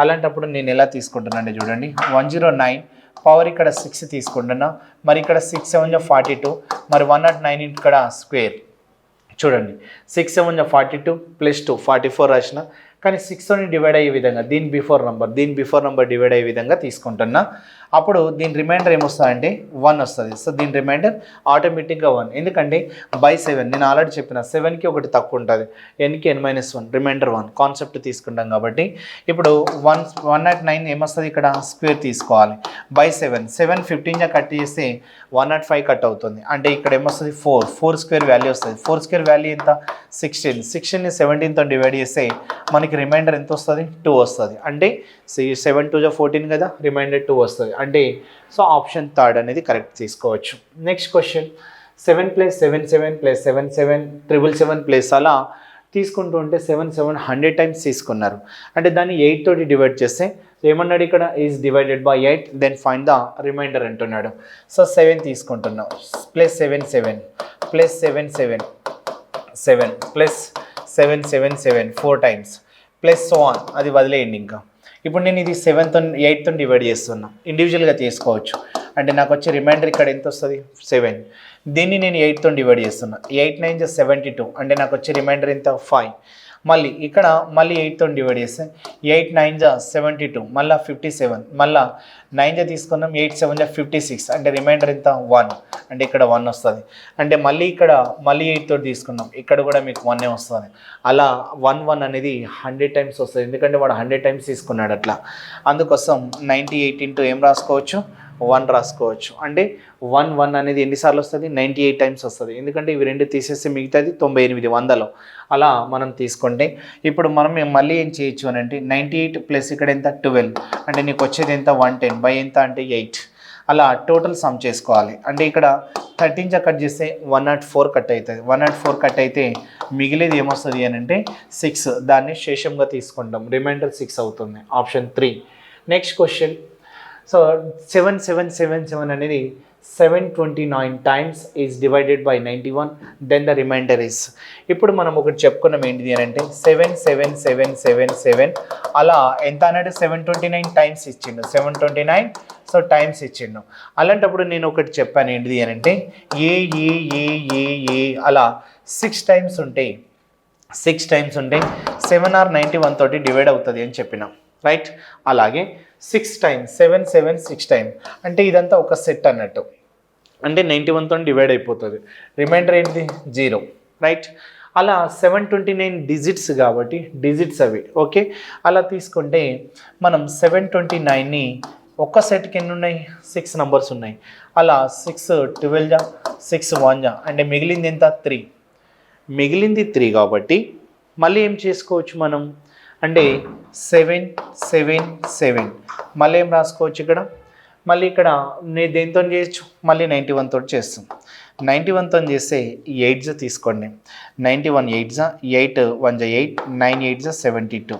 అలాంటప్పుడు నేను ఎలా తీసుకుంటున్నాను చూడండి 109 పవర్ ఇక్కడ 6 తీసుకుంటున్నా మరి ఇక్కడ 6 7 42 మరి 109 ఇక్కడ స్క్వేర్ చూడండి 6 7 42 ప్లస్ 2 44 రాసిన కానీ 6తో డివైడ్ అయ్యే విధంగా దీని బిఫోర్ నంబర్ డివైడ్ అయ్యే విధంగా తీసుకుంటున్నా అప్పుడు దీని రిమైండర్ ఏమొస్తుందంటే 1 వస్తుంది సో దీని రిమైండర్ ఆటోమేటిక్గా 1 ఎందుకంటే బై 7 నేను ఆల్రెడీ చెప్పిన 7కి ఒకటి తక్కువ ఉంటుంది nకి n-1 రిమైండర్ 1 కాన్సెప్ట్ తీసుకుంటాం కాబట్టి ఇప్పుడు 109 ఏమొస్తుంది ఇక్కడ స్క్వేర్ తీసుకోవాలి బై 7 15 కట్ చేస్తే 105 కట్ అవుతుంది అంటే ఇక్కడ ఏమొస్తుంది 4 స్క్వేర్ వాల్యూ వస్తుంది 4 స్క్వేర్ వాల్యూ ఎంత 16ని 17తో డివైడ్ చేస్తే మనకి రిమైండర్ ఎంత వస్తుంది 2 వస్తుంది అంటే 7 2 14 కదా రిమైండర్ 2 వస్తుంది అంటే సో ఆప్షన్ థర్డ్ అనేది కరెక్ట్ తీసుకోవచ్చు నెక్స్ట్ క్వశ్చన్ 7 + 7 7 + 7 7 777 ప్లస్ అలా తీసుకుంటూ ఉంటే 7 100 టైమ్స్ తీసుకున్నారు అంటే దాన్ని 8 తోటి డివైడ్ చేస్తే ఏమన్నాడు ఇక్కడ is divided by 8 then find the remainder అంటున్నాడు సో 7 తీసుకుంటున్నాం plus 7 7 plus 7 7 7 plus 7 7 7 4 times plus so on అది వదిలేయండి ఇంకా ఇప్పుడు నేను ఇది 7తో 8తో డివైడ్ చేస్తున్నా ఇండివిజువల్గా తీసుకోవచ్చు అంటే నాకు వచ్చే రిమైండర్ ఇక్కడ ఎంత వస్తుంది 7 దీన్ని నేను 8తో డివైడ్ చేస్తున్నా 8 9 72 అంటే నాకు వచ్చే రిమైండర్ ఎంత 5 మళ్ళీ ఇక్కడ మళ్ళీ 8తో డివైడ్ చేస్తే 8 9 72 మళ్ళీ 57 మళ్ళీ 9 తీసుకున్నాం 8 7 56 అంటే రిమైండర్ ఎంత 1 అంటే ఇక్కడ 1 వస్తుంది అంటే మళ్ళీ ఇక్కడ మళ్ళీ 8తో తీసుకున్నాం ఇక్కడ కూడా మీకు 1 వస్తుంది అలా 1 అనేది 100 టైమ్స్ వస్తుంది ఎందుకంటే వాడు 100 టైమ్స్ తీసుకున్నాడు అట్లా అందుకోసం 98 ఇంటూ ఏం రాసుకోవచ్చు 1 రాసుకోవచ్చు అంటే 1 అనేది ఎన్నిసార్లు వస్తుంది 98 టైమ్స్ వస్తుంది ఎందుకంటే ఇవి రెండు తీసేస్తే మిగతాది 98 వందలు అలా మనం తీసుకుంటే ఇప్పుడు మనం మళ్ళీ ఏం చేయొచ్చు అని అంటే 98 ప్లస్ ఇక్కడ ఎంత 12 అంటే నీకు వచ్చేది ఎంత 110 బై ఎంత అంటే 8 అలా టోటల్ సమ్ చేసుకోవాలి అంటే ఇక్కడ 13 కట్ చేస్తే 104 కట్ అవుతుంది 104 కట్ అయితే మిగిలేది ఏమొస్తుంది అని అంటే 6 దాన్ని శేషంగా తీసుకుంటాం రిమైండర్ 6 అవుతుంది ఆప్షన్ 3 నెక్స్ట్ క్వశ్చన్ సో 7777 అనేది 729 times is divided by 91 then the remainder is ఇప్పుడు మనం ఒకటి చెప్పుకున్నాం ఏంటిది అని అంటే 77777 అలా ఎంత అనేది 729 టైమ్స్ ఇచ్చిండు 729 సో టైమ్స్ ఇచ్చిండు అలాంటప్పుడు నేను ఒకటి చెప్పాను ఏంటిది అని అంటే ఏ అలా 6 టైమ్స్ ఉంటాయి 7 ఆర్ 91 తోటి డివైడ్ అవుతుంది అని చెప్పినాం రైట్ అలాగే 6 టైమ్స్ 7 7 6 టైమ్స్ అంటే ఇదంతా ఒక సెట్ అన్నట్టు అంటే 91తో డివైడ్ అయిపోతుంది రిమైండర్ ఏంటిది 0 రైట్ అలా 729 డిజిట్స్ కాబట్టి డిజిట్స్ అవి ఓకే అలా తీసుకుంటే మనం 729ని ఒక్క సెట్కి ఎన్ని ఉన్నాయి 6 నంబర్స్ ఉన్నాయి అలా 6 12 6 1 అంటే మిగిలింది ఎంత 3 మిగిలింది 3 కాబట్టి మళ్ళీ ఏం చేసుకోవచ్చు మనం అంటే 7 7 7 మళ్ళీ ఏం రాసుకోవచ్చు ఇక్కడ మళ్ళీ ఇక్కడ నేను దేంతో చేయొచ్చు మళ్ళీ 91 తోటి చేస్తాం 91తో చేస్తే 8 తీసుకోండి 91 8 1 8 9 8 72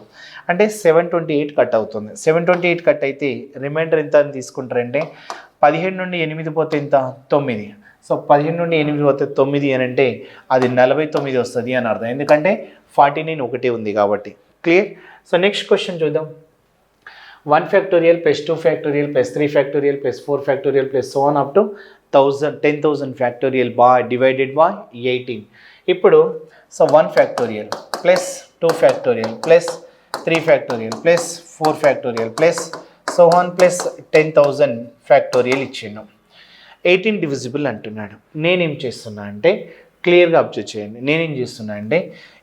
అంటే 728 కట్ అవుతుంది 728 కట్ అయితే రిమైండర్ ఎంత అని తీసుకుంటారంటే 15 నుండి 8 పోతే ఎంత 9 సో 15 నుండి 8 పోతే 9 అని అంటే అది 49 వస్తుంది అని అర్థం ఎందుకంటే 49 ఒకటి ఉంది కాబట్టి క్లియర్ సో నెక్స్ట్ క్వశ్చన్ చూద్దాం 1 factorial plus 2 factorial plus 3 factorial plus 4 factorial plus so on up to 10,000 factorial divided by 18 ఇప్పుడు so 1 factorial plus 2 factorial plus 3 factorial plus 4 factorial plus so on plus 10,000 factorial ఇచ్చిండు 18 divisible అంటున్నాడు నేనేం చేస్తున్నా అంటే క్లియర్గా observe చేయండి నేనేం చేస్తున్నా అంటే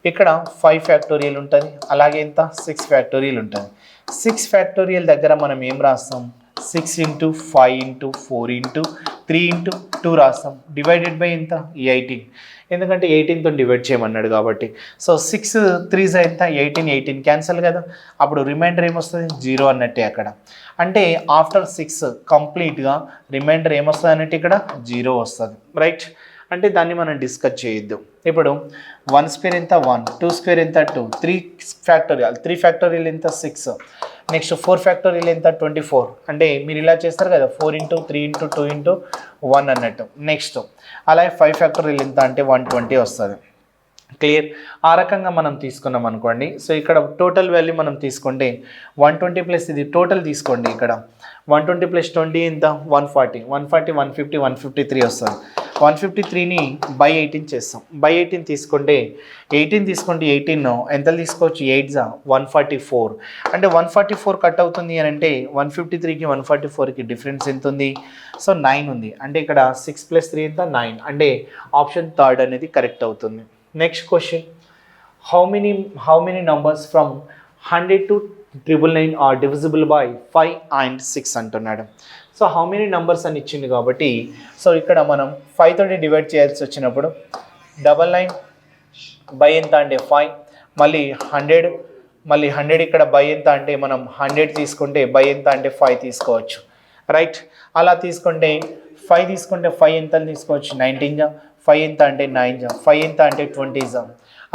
ఇక్కడ 5 ఫ్యాక్టోరియల్ ఉంటుంది అలాగే ఎంత 6 ఫ్యాక్టోరియల్ ఉంటుంది 6 ఫ్యాక్టోరియల్ దగ్గర మనం ఏం రాస్తాం, 6 ఇంటూ 5 ఇంటూ 4 ఇంటూ 3 ఇంటూ 2 రాస్తాం. డివైడెడ్ బై ఎంత, 18. ఎందుకంటే 18తో డివైడ్ చేయమన్నాడు కాబట్టి. సో 6 3 ఎంత, 18, 18 క్యాన్సల్ కదా. అప్పుడు రిమైండర్ ఏమొస్తుంది, 0 అన్నట్టే అక్కడ. అంటే ఆఫ్టర్ 6 కంప్లీట్గా రిమైండర్ ఏమొస్తుంది అన్నట్టు ఇక్కడ 0 వస్తుంది, రైట్. అంటే దాన్ని మనం డిస్కస్ చేయొద్దు. ఇప్పుడు 1 స్క్వేర్ ఎంత, 1, 2 స్క్వేర్ ఎంత, 2, 3 ఫ్యాక్టోరియల్, 3 ఫ్యాక్టోరియల్ ఎంత, 6, నెక్స్ట్ 4 ఫ్యాక్టోరియల్ ఎంత, 24. అంటే మీరు ఇలా చేస్తారు కదా, 4 ఇంటూ 3 ఇంటూ 2 ఇంటూ 1 అన్నట్టు. నెక్స్ట్ అలాగే 5 ఫ్యాక్టోరియల్ ఎంత అంటే 120 వస్తుంది. క్లియర్. ఆ రకంగా మనం తీసుకున్నాం అనుకోండి. సో ఇక్కడ టోటల్ వాల్యూ మనం తీసుకుంటే 120 ప్లస్ ఇది టోటల్ తీసుకోండి. ఇక్కడ 120 ప్లస్ 20 ఎంత, 140, 140, 150, 153 వస్తుంది. 153ని బై 18 చేస్తాం. బై 18 తీసుకుంటే 18 ఎంత తీసుకోవచ్చు, 8 144. అంటే 144 కట్ అవుతుంది అని అంటే 153కి 144కి డిఫరెన్స్ ఎంత ఉంది, సో 9 ఉంది. అంటే ఇక్కడ 6 ప్లస్ 3 ఎంత, 9. అంటే ఆప్షన్ థర్డ్ అనేది కరెక్ట్ అవుతుంది. Next question, how many numbers from 100 to 999 are divisible by 5 and 6 అంటున్నాడు. సో హౌ మెనీ నంబర్స్ అని ఇచ్చింది కాబట్టి, సో ఇక్కడ మనం 5 తోటి డివైడ్ చేయాల్సి వచ్చినప్పుడు 99 బై ఎంత అంటే 5, మళ్ళీ 100, మళ్ళీ 100 ఇక్కడ బై ఎంత అంటే మనం 100 తీసుకుంటే బై ఎంత అంటే 5 తీసుకోవచ్చు, రైట్. అలా తీసుకుంటే 5 తీసుకుంటే 5 ఎంత తీసుకోవచ్చు, 19, 5 ఎంత అంటే 9, 5 ఎంత అంటే 20.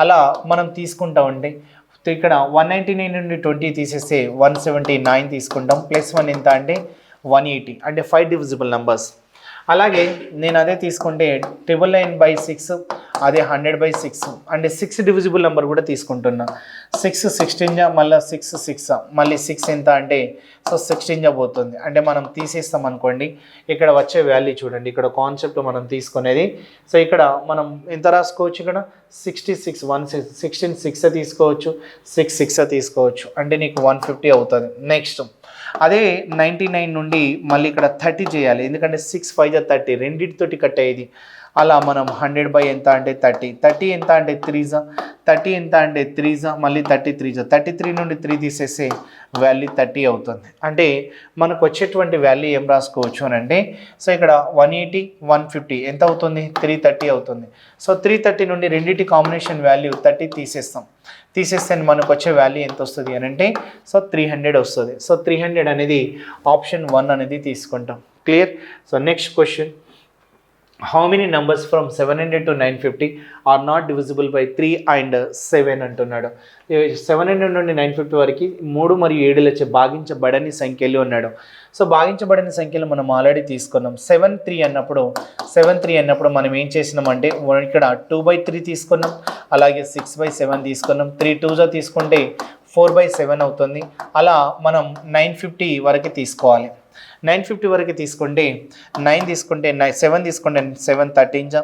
అలా మనం తీసుకుంటా ఉంటే ఇక్కడ 199 నుండి 20 తీసేస్తే 179 తీసుకుంటాం. ప్లస్ 1 ఎంత అంటే 180. అంటే 5 డివిజిబుల్ నంబర్స్. అలాగే నేను అదే తీసుకుంటే 999 బై 6, అదే 100 బై 6, అంటే 6 డివిజిబుల్ నెంబర్ కూడా తీసుకుంటున్నా. 6 16, మళ్ళీ 6 6, మళ్ళీ 6 ఎంత అంటే సో 16 పోతుంది. అంటే మనం తీసేస్తాం అనుకోండి, ఇక్కడ వచ్చే వాల్యూ చూడండి. ఇక్కడ కాన్సెప్ట్ మనం తీసుకునేది. సో ఇక్కడ మనం ఎంత రాసుకోవచ్చు, ఇక్కడ 66 16 6 తీసుకోవచ్చు, 6 6 తీసుకోవచ్చు. అంటే నీకు 150 అవుతుంది. నెక్స్ట్ అదే 99 నుండి మళ్ళీ ఇక్కడ 30 చేయాలి. ఎందుకంటే 6 5 30, రెండింటితోటి కట్ అయ్యేది. అలా మనం 100 బై ఎంత అంటే 30 ఎంత అంటే 3, 30 ఎంత అంటే 3, మళ్ళీ 33, 33 నుండి 3 తీసేస్తే వాల్యూ 30 అవుతుంది. అంటే మనకు వచ్చేటువంటి వాల్యూ ఏం రాసుకోవచ్చు అని అంటే, సో ఇక్కడ 180 150 ఎంత అవుతుంది, 330 అవుతుంది. సో 330 నుండి రెండింటి కాంబినేషన్ వాల్యూ 30 తీసేస్తే మనకు వచ్చే వాల్యూ ఎంత వస్తుంది అని అంటే సో 300 వస్తుంది. సో 300 అనేది ఆప్షన్ 1 అనేది తీసుకుంటాం. Clear. So next question, how many numbers from 700 to 950 are not divisible by 3 and 7 అంటున్నాడు. 700 నుండి 950 వరకు 3 మరియు 7 భాగించబడని సంఖ్యలు అన్నాడు. సో భాగించబడని సంఖ్యలు మనం ఆల్రెడీ తీసుకున్నాం. 7 3 అన్నప్పుడు మనం ఏం చేసినామంటే ఇక్కడ 2/3 తీసుకున్నాం, అలాగే 6/7 తీసుకున్నాం. 3 2 తీసుకుంటే 4/7 అవుతుంది. అలా మనం 950 వరకు తీసుకోవాలి. 950 వరకు తీసుకుంటే 9 తీసుకుంటే 7 తీసుకుంటే 7 13,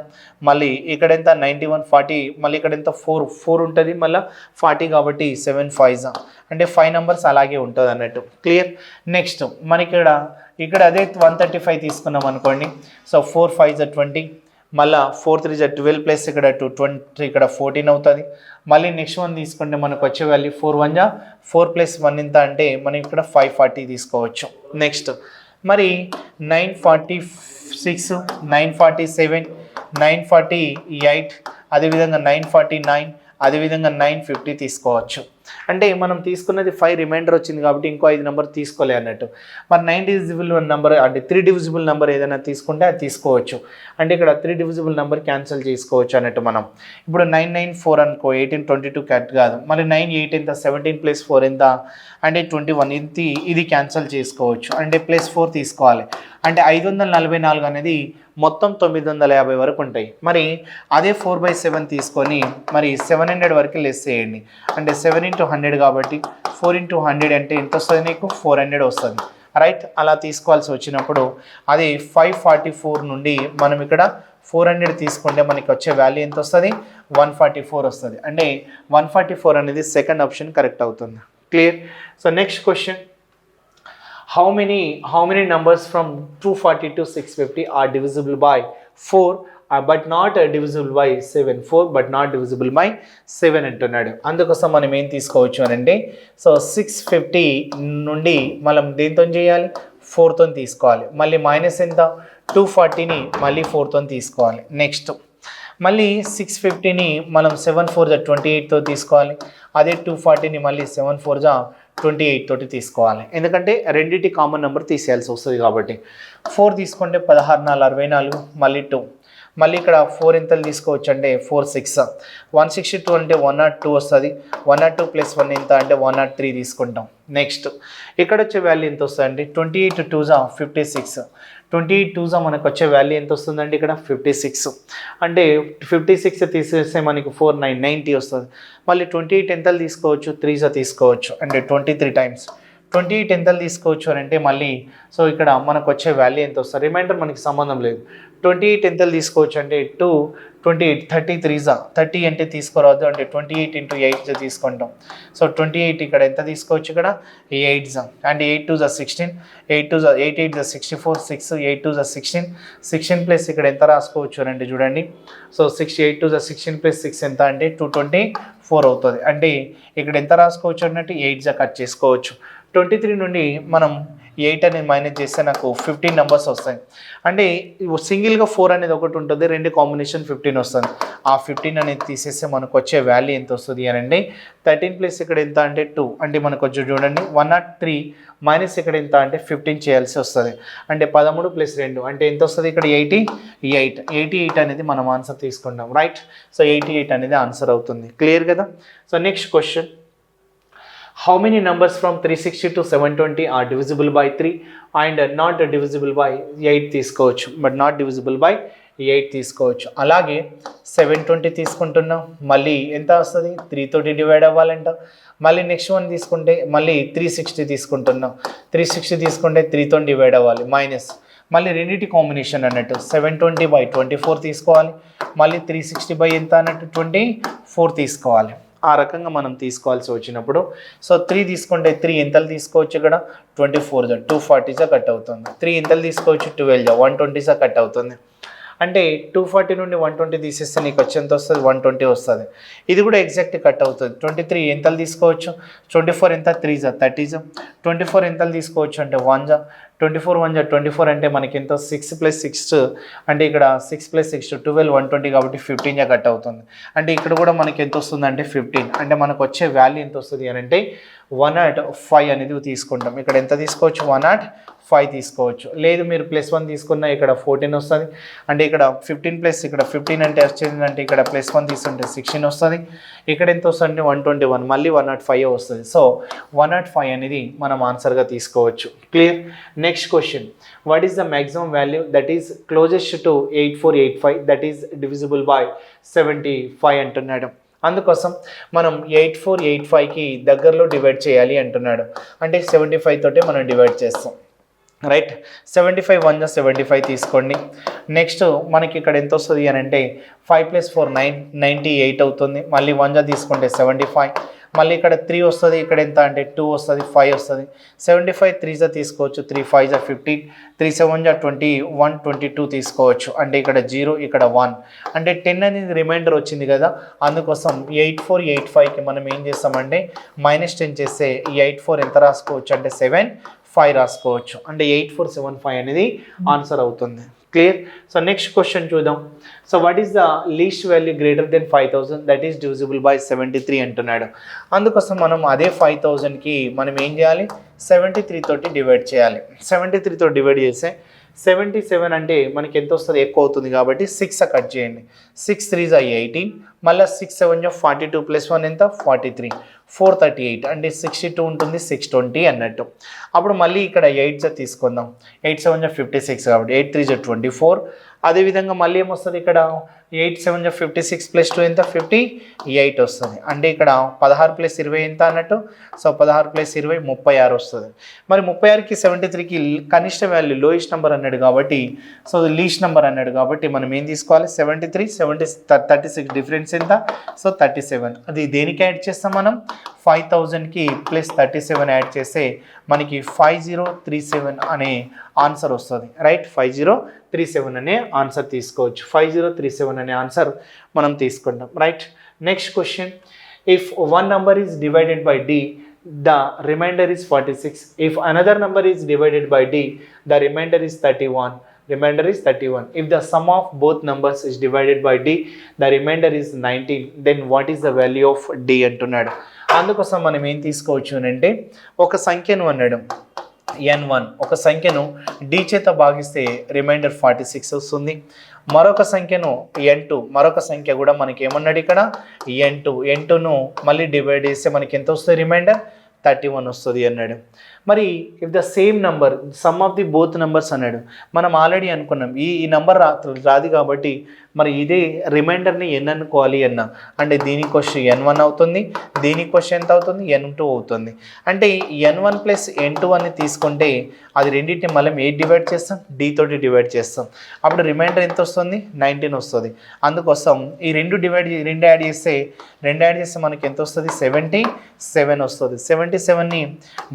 మళ్ళీ ఇక్కడ ఎంత 91 40, మళ్ళీ ఇక్కడ ఎంత 4 ఉంటుంది, మళ్ళీ 40 కాబట్టి 7 5, అంటే 5 నెంబర్స్ అలాగే ఉంటుంది అన్నట్టు. క్లియర్. నెక్స్ట్ మనకి ఇక్కడ అదే 135 తీసుకున్నాం అనుకోండి. సో 4 5 20, మళ్ళీ 4 3 12 ప్లస్ ఇక్కడ 20, ఇక్కడ 14 అవుతుంది. మళ్ళీ నెక్స్ట్ 1 తీసుకుంటే మనకు వచ్చే వాల్యూ 4 1 4 ప్లస్ 1 ఎంత అంటే మనం ఇక్కడ 540 తీసుకోవచ్చు. నెక్స్ట్ మరి 946, 947, 948, అదేవిధంగా 949, అదేవిధంగా 950 తీసుకోవచ్చు. అంటే మనం తీసుకున్నది 5 రిమైండర్ వచ్చింది కాబట్టి ఇంకో 5 నెంబర్ తీసుకోలే అన్నట్టు. మరి 9 డివిజిబుల్ నెంబర్ అంటే 3 డివిజిబుల్ నెంబర్ ఏదైనా తీసుకుంటే అది తీసుకోవచ్చు. అంటే ఇక్కడ 3 డివిజిబుల్ నెంబర్ క్యాన్సిల్ చేసుకోవచ్చు అన్నట్టు మనం. ఇప్పుడు 994 అనుకో, 18 22 కట్ కాదు. మరి 98 ఎంత, 17 ప్లస్ 4 ఎంత అంటే 21, ఇది క్యాన్సిల్ చేసుకోవచ్చు. అంటే ప్లస్ 4 తీసుకోవాలి. అంటే 544 అనేది మొత్తం 950 వరకు ఉంటాయి. మరి అదే 4/7 తీసుకొని మరి 700 వరకు లెస్ చేయండి. అంటే 7 into 100 కాబట్టి 4 into 100 అంటే ఎంత వస్తుంది నీకు, 400 వస్తుంది, రైట్. అలా తీసుకోవాల్సి వచ్చినప్పుడు అది 544 నుండి మనం ఇక్కడ 400 తీసుకుంటే మనకి వచ్చే వాల్యూ ఎంత వస్తుంది, 144 వస్తుంది. అంటే 144 అనేది సెకండ్ ఆప్షన్ కరెక్ట్ అవుతుంది. Clear. So next question, how many numbers from 240 to 650 are divisible by 4 but not divisible by 7, 4 but not divisible by 7 అంటున్నాడు. అందుకోసం మనం ఏం తీసుకోవచ్చు అని అంటే, సో 650 నుండి మనం దేంతో చేయాలి, 4తో తీసుకోవాలి. మళ్ళీ మైనస్ ఎంత, 240ని మళ్ళీ 4తో తీసుకోవాలి. నెక్స్ట్ మళ్ళీ 650ని మనం 7 4 28తో తీసుకోవాలి. అదే 240ని మళ్ళీ 7 4 28 తోటి తీసుకోవాలి. ఎందుకంటే రెండింటి కామన్ నెంబర్ తీసేయాల్సి వస్తుంది కాబట్టి. 4 తీసుకుంటే 16 4 64, మళ్ళీ 2, మళ్ళీ ఇక్కడ 4 ఎంతలు తీసుకోవచ్చు అంటే 4 6 162 అంటే 102 వస్తుంది. 102 ప్లస్ 1 ఎంత అంటే 103 తీసుకుంటాం. నెక్స్ట్ ఇక్కడ వచ్చే వాల్యూ ఎంత వస్తుంది అంటే 28 2 56, 28 2 మనకు వచ్చే వాల్యూ ఎంత వస్తుందండి ఇక్కడ 56. అంటే 56 తీసేస్తే మనకి 4 9 90 వస్తుంది. మళ్ళీ 28 ఎంతలు తీసుకోవచ్చు, 3 తీసుకోవచ్చు అంటే 23 టైమ్స్. 28 ఎంతలు తీసుకోవచ్చు అని అంటే మళ్ళీ సో ఇక్కడ మనకు వచ్చే వాల్యూ ఎంత వస్తుంది, రిమైండర్ మనకి సంబంధం లేదు. 28 ఎంతలు తీసుకోవచ్చు అంటే 2 28 33 30 అంటే తీసుకోరాదు, అంటే 28 into 8 తీసుకుంటాం. సో 28 ఇక్కడ ఎంత తీసుకోవచ్చు, ఇక్కడ 8 అంటే 8 2 16, 8 2 8 8 64, 6 8 2 16, 16 ప్లస్ ఇక్కడ ఎంత రాసుకోవచ్చు అని అంటే చూడండి. సో 8 2 16 ప్లస్ 6 ఎంత అంటే 224 అవుతుంది. అంటే ఇక్కడ ఎంత రాసుకోవచ్చు అన్నట్టు 8 కట్ చేసుకోవచ్చు. 23 నుండి మనం 8 అనేది మైనస్ చేస్తే నాకు 15 నెంబర్స్ వస్తాయి. అంటే సింగిల్గా 4 అనేది ఒకటి ఉంటుంది, రెండు కాంబినేషన్ 15 వస్తుంది. ఆ 15 అనేది తీసేస్తే మనకు వచ్చే వాల్యూ ఎంత వస్తుంది అని అంటే 13 ప్లస్ ఇక్కడ ఎంత అంటే 2, అంటే మనకు వచ్చి చూడండి 103 మైనస్ ఇక్కడ ఎంత అంటే 15 చేయాల్సి వస్తుంది. అంటే 13 ప్లస్ 2 అంటే ఎంత వస్తుంది ఇక్కడ 88 అనేది మనం ఆన్సర్ తీసుకుంటాం. రైట్, సో 88 అనేది ఆన్సర్ అవుతుంది. క్లియర్ కదా. So next question, how many numbers from 360 to 720 are divisible by 3 and not divisible by 8 తీసుకోవచ్చు, బట్ నాట్ డివిజిబుల్ బై 8 తీసుకోవచ్చు. అలాగే 720 తీసుకుంటున్నాం, మళ్ళీ ఎంత వస్తుంది 3 తోటి డివైడ్ అవ్వాలంట. మళ్ళీ నెక్స్ట్ వన్ తీసుకుంటే మళ్ళీ 360 తీసుకుంటున్నాం, 360 తీసుకుంటే 3తో డివైడ్ అవ్వాలి, మైనస్ మళ్ళీ రెండింటి కాంబినేషన్ అన్నట్టు 720 by 24 తీసుకోవాలి. మళ్ళీ 360 బై ఎంత అన్నట్టు 24 తీసుకోవాలి. ఆ రకంగా మనం తీసుకోవాల్సి వచ్చినప్పుడు సో 3 తీసుకుంటే 3 ఎంతలు తీసుకోవచ్చు, ఇక్కడ 24 240 కట్ అవుతుంది. 3 ఎంతలు తీసుకోవచ్చు 12 120 కట్ అవుతుంది. అంటే 240 నుండి 120 తీసేస్తే నీకు వచ్చేంత వస్తుంది 120 వస్తుంది. ఇది కూడా ఎగ్జాక్ట్ కట్ అవుతుంది. 23 ఎంతలు తీసుకోవచ్చు, 24 ఎంత 3 30, 24 ఎంతలు తీసుకోవచ్చు అంటే 1 24 1 24 అంటే మనకి ఎంత 6 + 6 అంటే ఇక్కడ 6 + 6 12 120 కాబట్టి 15 కట్ అవుతుంది. అంటే ఇక్కడ కూడా మనకి ఎంత వస్తుంది అంటే 15. అంటే మనకు వచ్చే వాల్యూ ఎంత వస్తుంది అని అంటే 105 అనేది తీసుకుంటాం. ఇక్కడ ఎంత తీసుకోవచ్చు 105 తీసుకోవచ్చు. లేదు మీరు +1 తీసుకున్నా ఇక్కడ 14 వస్తుంది. అంటే ఇక్కడ 15 ప్లస్ ఇక్కడ 15 అంటే వచ్చింది అంటే ఇక్కడ +1 తీసుకుంటే 16 వస్తుంది. ఇక్కడ ఎంత వస్తుంది అంటే 121, మళ్ళీ 105 వస్తుంది. సో 105 అనేది మనం ఆన్సర్గా తీసుకోవచ్చు. Clear. Next question, what is the maximum value that is closest to 8485 that is divisible by 75 అంటున్నాడు. అందుకోసం మనం 8485కి దగ్గరలో డివైడ్ చేయాలి అంటున్నాడు. అంటే 75 తోటే మనం డివైడ్ చేస్తాం. రైట్, 75 1 75 తీసుకోండి. నెక్స్ట్ మనకి ఇక్కడ ఎంత వస్తుంది అని అంటే 5 + 4 98 అవుతుంది. మళ్ళీ 1 తీసుకుంటే 75, మళ్ళీ ఇక్కడ 3 వస్తుంది. ఇక్కడ ఎంత అంటే 2 వస్తుంది, 5 వస్తుంది. 75 3 తీసుకోవచ్చు, 3 5 15, 3 7 21 22 తీసుకోవచ్చు. అంటే ఇక్కడ 0 ఇక్కడ 1 అంటే 10 అనేది రిమైండర్ వచ్చింది కదా. అందుకోసం 8485కి మనం ఏం చేస్తామంటే -10 చేస్తే ఈ 84 ఎంత రాసుకోవచ్చు అంటే 75 రాసుకోవచ్చు. అంటే 8475 అనేది ఆన్సర్ అవుతుంది. క్లియర్. సో నెక్స్ట్ క్వశ్చన్ చూద్దాం. So what is the least value greater than 5000 that is divisible by 73 అంటున్నాడు. అందుకోసం మనం అదే 5000కి మనం ఏం చేయాలి 73 తోటి డివైడ్ చేయాలి. 73 తోటి డివైడ్ చేస్తే 77 అంటే మనకి ఎంత వస్తుంది ఎక్కువ అవుతుంది కాబట్టి 6 కట్ చేయండి. 6 3 18, మళ్ళీ 6 7 42 + 1 ఎంత 43, 438 అంటే 62 ఉంటుంది 620 అన్నట్టు. అప్పుడు మళ్ళీ ఇక్కడ 8 తీసుకుందాం. 8 7 56 కాబట్టి 8 3 24. అదేవిధంగా మళ్ళీ ఏమొస్తుంది ఇక్కడ 8 7 56 + 2 ఎంత 58 వస్తుంది. అంటే ఇక్కడ 16 + 20 ఎంత అన్నట్టు. సో 16 + 20 36 వస్తుంది. మరి 36కి 73కి కనిష్ట వాల్యూ లోయెస్ట్ నెంబర్ అన్నాడు కాబట్టి సో లీస్ట్ నెంబర్ అన్నాడు కాబట్టి మనం ఏం తీసుకోవాలి 73 36 డిఫరెన్స్ డిఫరెన్స్ ఎంత? సో 37. అది దేనికి యాడ్ చేస్తాం మనం? 5000కి ప్లస్ 37 యాడ్ చేస్తే మనకి 5037 అనే ఆన్సర్ వస్తుంది, రైట్? 5037 అనే ఆన్సర్ తీసుకోవచ్చు. 5037 అనే ఆన్సర్ మనం తీసుకుంటాం, right? Next question, if one number is divided by d, the remainder is 46. If another number is divided by d, the remainder is 31. Remainder is 31. If the sum of both numbers is divided by d, the remainder is 19. Then what is the value of d అంటున్నాడు. అందుకోసం మనం ఏం తీసుకోవచ్చు అంటే ఒక సంఖ్యను అన్నాడు n1, ఒక సంఖ్యను d చేత భాగిస్తే రిమైండర్ 46 వస్తుంది. మరొక సంఖ్యను n2, మరొక సంఖ్య కూడా మనకి ఏమన్నాడు ఇక్కడ n2ను మళ్ళీ డివైడ్ చేస్తే మనకి ఎంత వస్తుంది? రిమైండర్ 31 వస్తుంది అన్నాడు. మరి if the same number some of the both numbers అన్నాడు. మనం ఆల్రెడీ అనుకున్నాం ఈ నెంబర్ రాదు కాబట్టి మరి ఇదే రిమైండర్ని ఎన్ అనుకోవాలి అన్న, అంటే దీనికి వచ్చి n1 అవుతుంది, దీనికి వచ్చి ఎంత అవుతుంది? n2 అవుతుంది. అంటే n1 ప్లస్ n2 అని తీసుకుంటే అది రెండింటిని మళ్ళీ ఏది డివైడ్ చేస్తాం? d తోటి డివైడ్ చేస్తాం. అప్పుడు రిమైండర్ ఎంత వస్తుంది? 19 వస్తుంది. అందుకోసం ఈ రెండు యాడ్ చేస్తే మనకి ఎంత వస్తుంది? 77 వస్తుంది. 77ని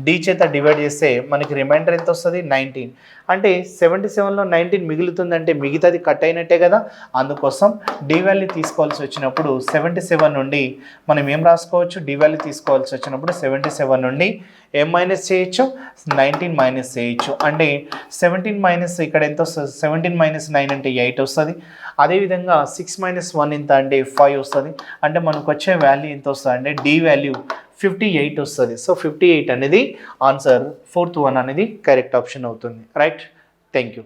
d చేత డివైడ్ చేస్తే మనకి రిమైండర్ ఎంత వస్తుంది? 19. అంటే 77లో 19 మిగులుతుందంటే మిగతాది కట్ అయినట్టే కదా. అందుకోసం డి వాల్యూ తీసుకోవాల్సి వచ్చినప్పుడు 77 నుండి మనం ఏం రాసుకోవచ్చు? డి వాల్యూ తీసుకోవాల్సి వచ్చినప్పుడు 77 నుండి ఏం మైనస్ చేయొచ్చు? 19 మైనస్ చేయొచ్చు. అంటే 17 మైనస్ ఇక్కడ ఎంత వస్తుంది? 17 మైనస్ 9 అంటే 8 వస్తుంది. అదేవిధంగా 6 మైనస్ 1 ఎంత అంటే 5 వస్తుంది. అంటే మనకు వచ్చే వాల్యూ ఎంత వస్తుంది అంటే డి వాల్యూ 58 వస్తుంది. సో 58 అనేది ఆన్సర్, 4th వన్ అనేది కరెక్ట్ ఆప్షన్ అవుతుంది, రైట్? Thank you.